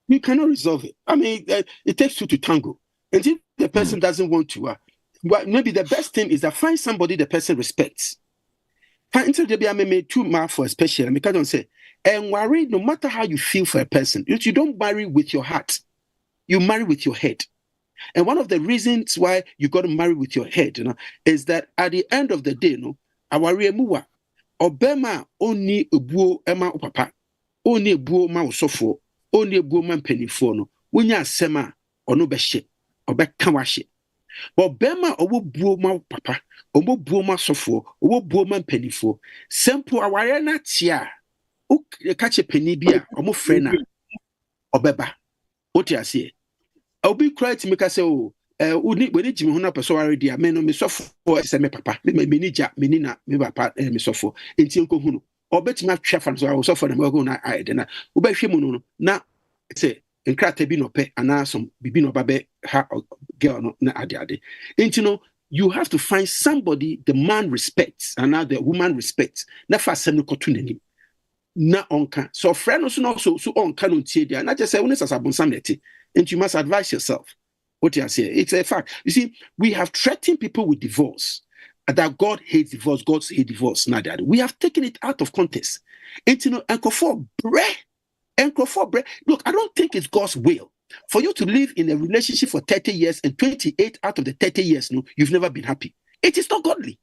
You cannot resolve it. I mean, it takes two to tango. And if the person doesn't want to, well, maybe the best thing is that find somebody the person respects. Until they be made too much for a special. I mean, I don't say, and worry, no matter how you feel for a person, you don't marry with your heart. You marry with your head. And one of the reasons why you got to marry with your head, is that at the end of the day, our remuwa, obema oni ebuo ema opapa, oni ebuo ma osofo, oni ebuo ma mpanifo no, wonya asema ono behye, obeka wahye. But Bema owo buoma papa, owo buoma sofo, owo buoma penifo. Simple aware na tia. O catch a penny bia, omo frena, obeba. What you say? I'll be quiet to make us say, oh, we need Jimmy Huna Peso already. I mean, me suffer for me papa, me nija, me nina, me papa, me suffer. Until Kohunu, or bet my chef and so I was suffer them go na I then. Ube Shimono, na say, and crack be no pay, and now some be no babe, ha girl, no, na adi. And you know, you have to find somebody the man respects, and now the woman respects. Na fast send no kotuneni. Na onka. So friend also so onka no tie dia. Na just say when is asabonsam neti. And you must advise yourself. What you say? It's a fact. You see, we have threatened people with divorce. That God hates divorce, God hates divorce. Not that. We have taken it out of context. And you know, Uncle for bread. Look, I don't think it's God's will for you to live in a relationship for 30 years and 28 out of the 30 years, no, you've never been happy. It is not godly.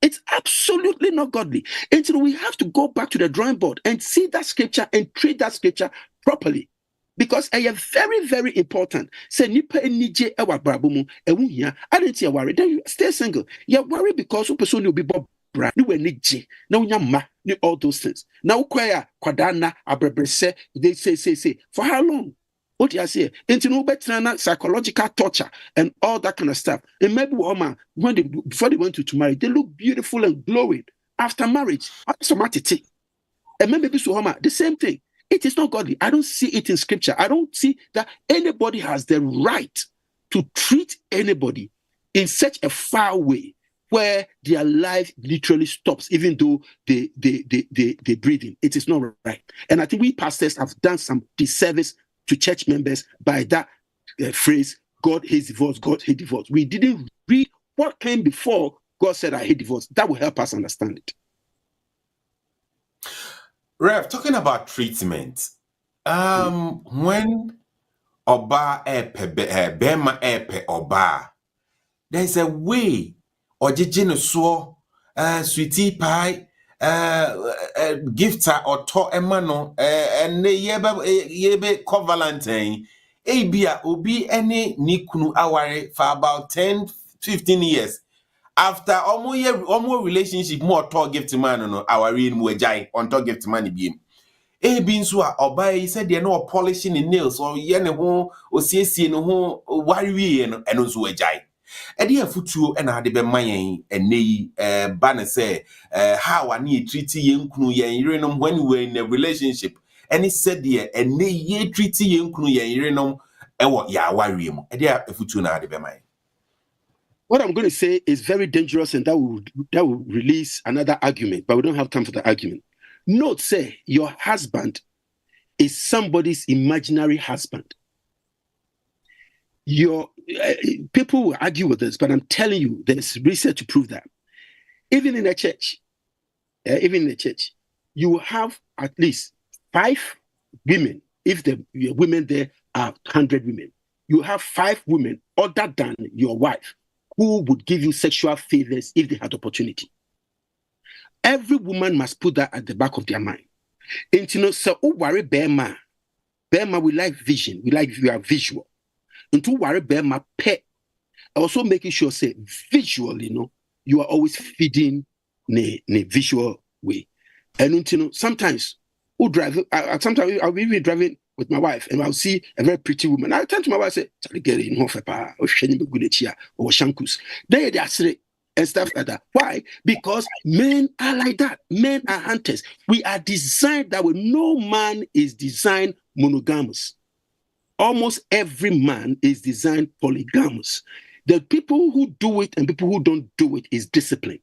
It's absolutely not godly. And so we have to go back to the drawing board and see that scripture and treat that scripture properly. Because I am very, very important. Say nipa enije ewa brabumu ewu hia. I didn't say worry. Then you stay single. You're worried because you person will be bob bra. You will nije. Now you ma ni all those things. Now kwaya kwadana abrebrese. They say. For how long? What do you say? Into no better psychological torture and all that kind of stuff. And maybe woman when before they went to marry, they look beautiful and glowing. After marriage, automatically. And maybe so the same thing. It is not godly. I don't see it in scripture. I don't see that anybody has the right to treat anybody in such a foul way where their life literally stops, even though they breathing. It is not right. And I think we pastors have done some disservice to church members by that phrase, God hates divorce, God hates divorce. We didn't read what came before God said, I hate divorce. That will help us understand it. Rev, talking about treatment, when Oba Bema Epe Oba, there's a way or so sweetie pie, gifter or to emano, and yebe co Valentine, Abia Obi any nikunu aware for about 10-15 years. After almost relationship more talk gift man no our real muejai on talk gift money beam. E bin so a obai said they no polishing the nails or ye ne ho o siesie no ho wari no eno so ejai. E dey afutuo e na ade be mayen enei ba ne say how ani treat yen kunu yen yerenom when we were in a relationship. Any said there enei ye treat yen kunu yen yerenom e wo ya wari mu. E dey afutuo na ade be mayen. What I'm going to say is very dangerous, and that will release another argument, but we don't have time for the argument. Note, say, your husband is somebody's imaginary husband. Your people will argue with this, but I'm telling you, there's research to prove that. Even in a church, you will have at least 5 women. If the women there are 100 women, you have 5 women other than your wife who would give you sexual favors if they had opportunity. Every woman must put that at the back of their mind. And you know, so worry Bema, we like vision, we are visual. And to worry Bema pet, also making sure say visually, you are always feeding in a visual way. And you know, sometimes I'll be even driving with my wife, and I'll see a very pretty woman. I turn to my wife and say, get in or shankus. They are straight and stuff like that. Why? Because men are like that. Men are hunters. We are designed that way. No man is designed monogamous. Almost every man is designed polygamous. The people who do it and people who don't do it is discipline.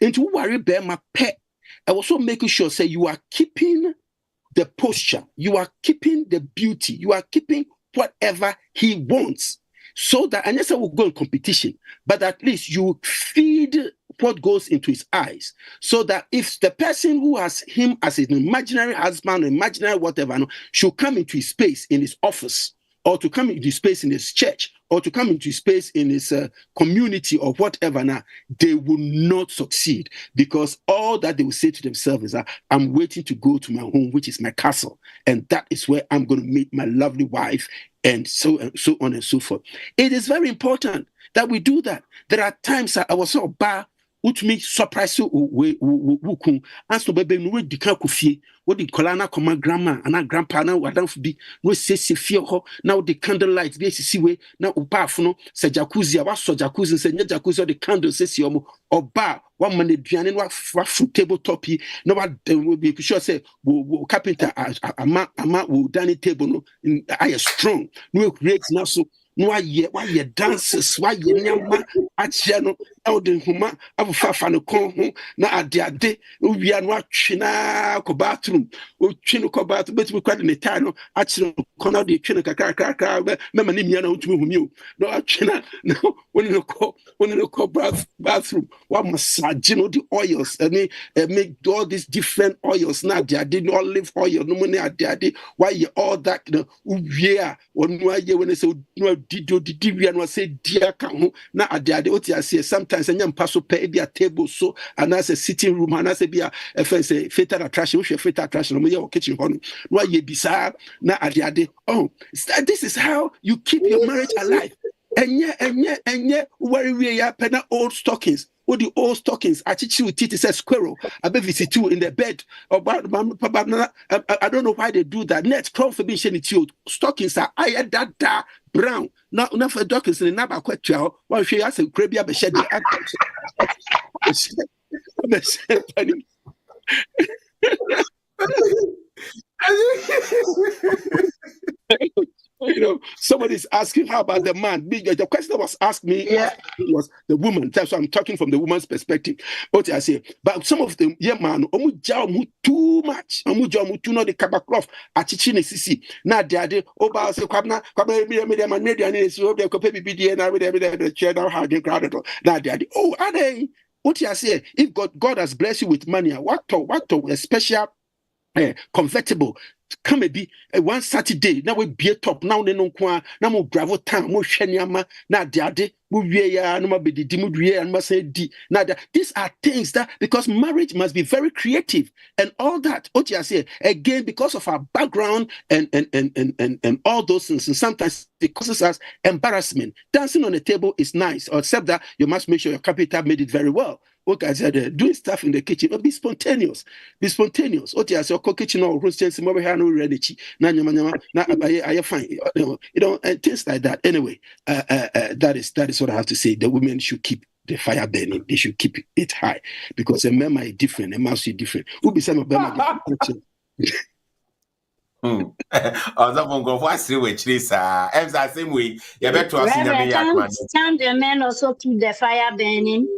And to worry about my pet, I also making sure say you are keeping the posture, you are keeping the beauty, you are keeping whatever he wants, so that, and yes, I will go in competition, but at least you feed what goes into his eyes, so that if the person who has him as an imaginary husband, imaginary whatever, should come into his space in his office, or to come into space in his church, or to come into space in his community or whatever, now they will not succeed, because all that they will say to themselves is that I'm waiting to go to my home, which is my castle, and that is where I'm going to meet my lovely wife, and so on and so forth. It is very important. that we do that. There are times I was so bad. Which me surprise you wuku anso bebe no we dika kofie wo di kola na koma grandma and grandpa na wadanfo bi no sese fie ho na wo di candlelight bi sisi we na upafo no se jacuzzi a waso jacuzzi se nya jacuzzi the candle sesi omo oba wa man aduane no wa table top yi na wa be sure say wo carpenter ama wo dining table no I strong no create na so no why dances why nyama achia no na de huma afafa no kon ho na ade owia no atwena ko bathroom o twino ko bathroom betimi kwade ne tie no achiro ko na de twino kakaka mema ne mia na otumi humi o no atwena no woni no ko bathroom wa massage no the oils and make all these different oils na ade olive oil no money ade why all that no owia wonu aye when say no didi wia no say dia ka ho na ade oti ase sometimes anyam paso pe bia table so and as a sitting room and as a bia say fatal attraction we fatal attraction no your kitchen ho no aye bisa na ade this is how you keep your marriage alive enye worry we ya pena old stockings. What the old stockings? Achichi titi says squirrel. I bet visit you in the bed. I don't know why they do that. Net crown for being you. Stockings are that brown. Not for stockings in the naba question. Why she has a crabby be shed. You know, somebody's asking how about the man. The question that was asked me was the woman. That's why I'm talking from the woman's perspective. What I say, but some of them, man, too much. Too no the kabaklof. Achichine sisi. Na diade. Oba se kwabna media and so they could pay BD and I would have chair now hard crowded. Na diade. Oh, are they? What I say? If God has blessed you with money, what a special convertible. Come be one Saturday now we be a top now no kwa na mo bravo time mo hwaniama na ade mo wie ya no ma be di mo wie and ma say di na these are things that because marriage must be very creative and all that what you say again because of our background and all those things and sometimes it causes us embarrassment. Dancing on the table is nice except that you must make sure your carpenter made it very well. What I said, doing stuff in the kitchen, but be spontaneous. Be spontaneous. What you say, kitchen or roasting some over here, no ready. Na I fine. You know, and things like that. Anyway, that is what I have to say. The women should keep the fire burning. They should keep it high because a man is different, a mouse is different. Who be some of them are different. Same way. You better stand the men also keep the fire burning.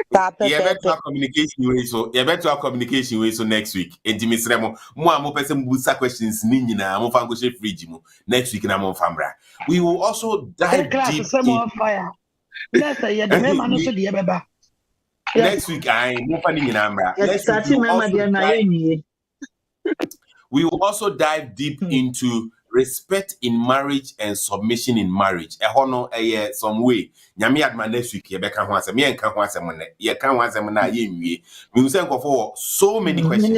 Better communication way so next week. Entimisremo mo person busa questions ni nyina mo fa go share fridge mu next week na mo famra. We will also dive deep in fire. Yes, the men man also the beba. Next week I mo fa ni nyina mra. We will also dive deep into respect in marriage and submission in marriage. Some way. Nyame adma next week yebeka ho asem. Me enka ho asem ne. Ye ka ho asem na ye nwie. Me use nko for so many questions.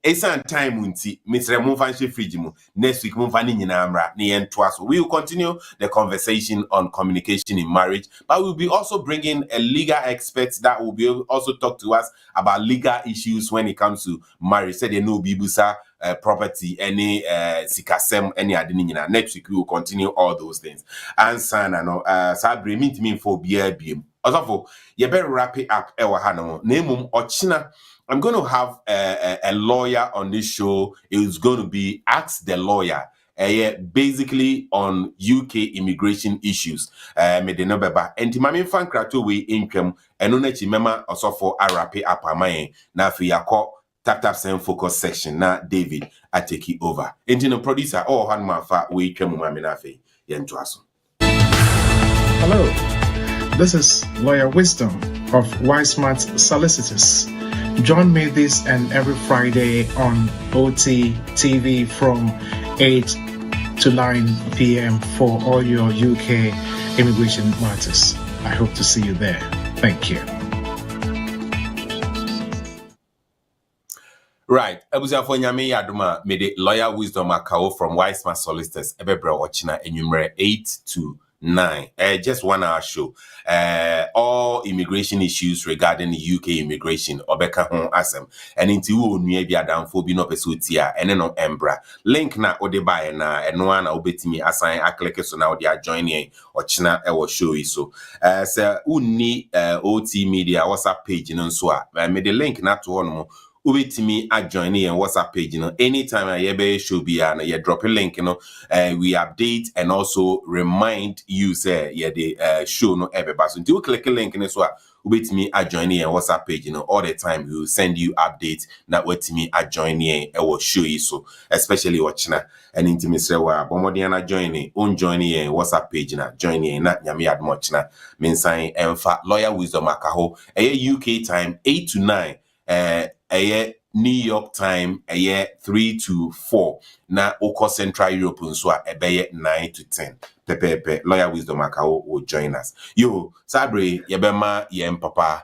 It's an time unti Mr. Mumfanshi fridge mu next week Mumfani nyina amra ne yento aso. We will continue the conversation on communication in marriage, but we'll be also bringing a legal expert that will be also talk to us about legal issues when it comes to marriage. Said they know bibusa property, any sikasem, any adini nyina. Next week we will continue all those things. And sana no sabre meet me for BIBM. Also, you better wrap it up. Ewa hano nemum ochina. I'm going to have a lawyer on this show. It's going to be Ask the Lawyer, basically on UK immigration issues. Me de no beba. Enti mami fan krato we income. Eno na chi mema also for arape apamaye. Na fi yako tap send focus section. Na David I take it over. Enti no producer oh hanma fa we income mami na fi yentu aso. Hello, this is Lawyer Wisdom of Wismart Solicitors. Join me this and every Friday on OT TV from 8 to 9 p.m. for all your UK immigration matters. I hope to see you there. Thank you. Right. Ebusia for nyame yaduma me de Lawyer Wisdom akao from Wismart Solicitors. Ebebra watchina enyumere 8 to 9. Just 1 hour show. All immigration issues regarding UK immigration. Obeka hon asem. And into you nwe bi adamfo bi no pese otia ene no embra. Link na ode buy na eno na obetimi assign click so na ode join yen ochina ewo show yi so. Se unni OT media WhatsApp page no so a me the link na to hono ubetimi join yen WhatsApp page no anytime I yebe show bi na ye drop a link no we update and also remind you say yeah the show no everybody so do click a link in so ubetimi join yen WhatsApp page all the time we will send you updates na wetimi join yen e will show you so especially watching and intimi say wa bomodi na join yen WhatsApp page na join yen na nyame admoch na mensan emfa lawyer wisdom akaho UK time 8 to 9 New York time 3 to 4 na Oko Central Europe nso a ebeye 9 to 10 pepepe lawyer wisdom akawo will join us yo sabre yebema yem papa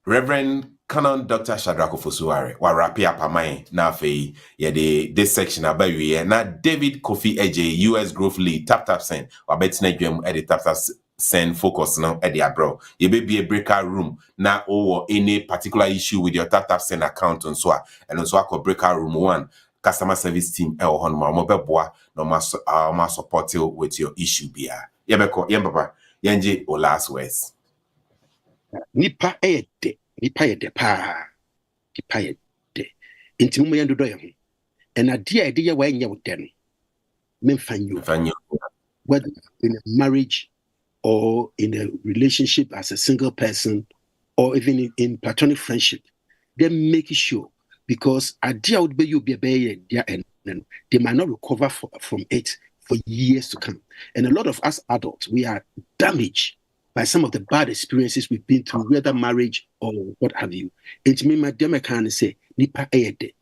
Reverend Conon Dr. Shadrach Ofosuware wa rapi apamai na afei ye this section abawie na David Kofi Eje US Growth Lead tap send wa betina dwam e tap send focus no e abro ye be a breakout room na or any particular issue with your tap send account and so and also a breakout room 1 customer service team e ho no mo beboa no ma support you with your issue bia ye beko ye papa yenje o last words nipa ede pa nipa ede inti mo yendo do ye ho and adia ede ye wa enye wo de no memfanyo whether in a marriage or in a relationship as a single person or even in platonic friendship, then make sure because idea would be you be and they might not recover from it for years to come. And a lot of us adults, we are damaged by some of the bad experiences we've been through, whether marriage or what have you. It's me, my dear, can say, nipa ede.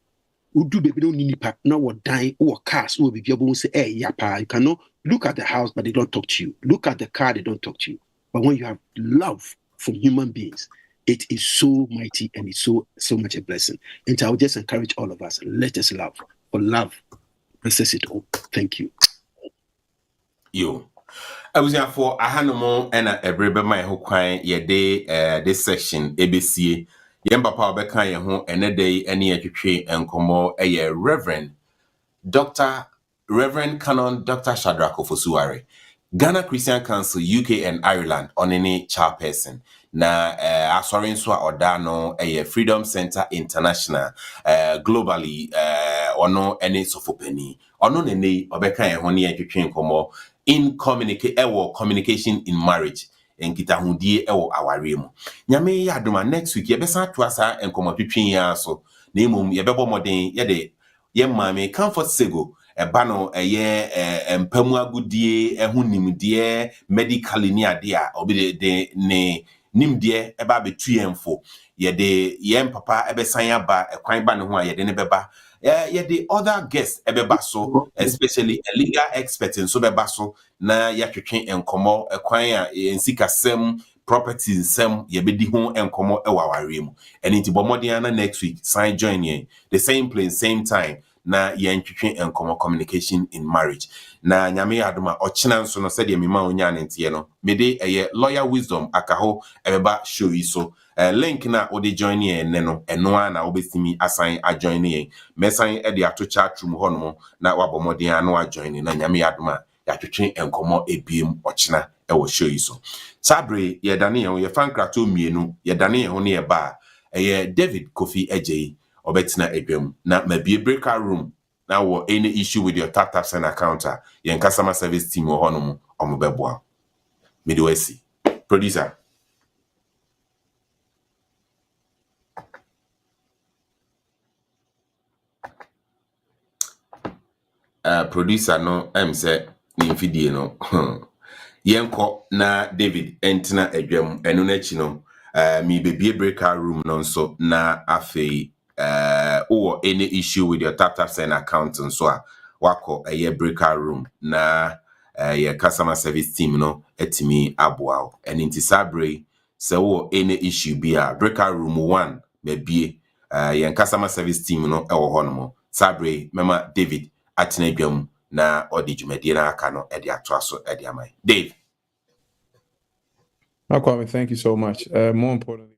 Udu baby don't nipa now what dying or cars will be able to say, hey, yapa, you cannot look at the house, but they don't talk to you. Look at the car, they don't talk to you. But when you have love from human beings, it is so mighty and it's so much a blessing. And I would just encourage all of us, let us love. For love possess it all. Thank you. Yo. I was here for a hanomo and a brebe my who crying ye day this section ABC. Yemba pa beka ye ho ene day any etwetwe enkomo eye Reverend Conon Dr. Shadrach Ofosuware, Ghana Christian Council UK and Ireland on any chairperson. Na asorin so odano Freedom Center International globally ono any sofopeni ono nene obeka ye ho ne etwetwe enkomo in communication in marriage. Enkita hundie ewo aware mu nyame ya adoma next week ye besa to asa enkomo twetwen ya so na emom ye bebo moden ye de ye mame comfort sego eba no empamu agudie ehu nimdie medically ni ade a obi de ne nimdie eba betu yemfo ye de yem papa ebesan aba ekwan ba ne ho a ye de ne beba the other guests ebeba so especially a legal expert in so beba so na ya twetwe enkomo ekwan a ensikasem properties sem ye bedi ho enkomo ewaware mu eni ti bomodian na next week sign join ye the same place same time na ye ntwetwe enkomo communication in marriage na nyame adoma ochina nso no said ye mema onya ntie no mede lawyer wisdom akaho ebeba show yi so link na odi join ye no eno na obesimi assign join ye mesan e de ato chat room ho no na wabomodian na join na nyame adoma ya twetwe enkomo ebiem ochina e wo show yi so sabre ye dane ye fankrato mienu ye dane ho ne ye ba David Kofi Eje obetina edwam na mabie breakout room na wo any issue with your tap send account your customer service team ho no mo omobeboa midwesi producer producer no say ni mfidie no yenko na David entina edwam enu na chi no me bebie breakout room no so na afei or any issue with your tap send account and so wako breakout room na your customer service team no etimi aboa and inti sabre so any issue be a breakout room 1 maybe your customer service team no ewo hono sabre mema David atena dwam na ɔde dwumadie no aka no ɛde atoa so ɛde ama Dave. Kwame, thank you so much. More importantly,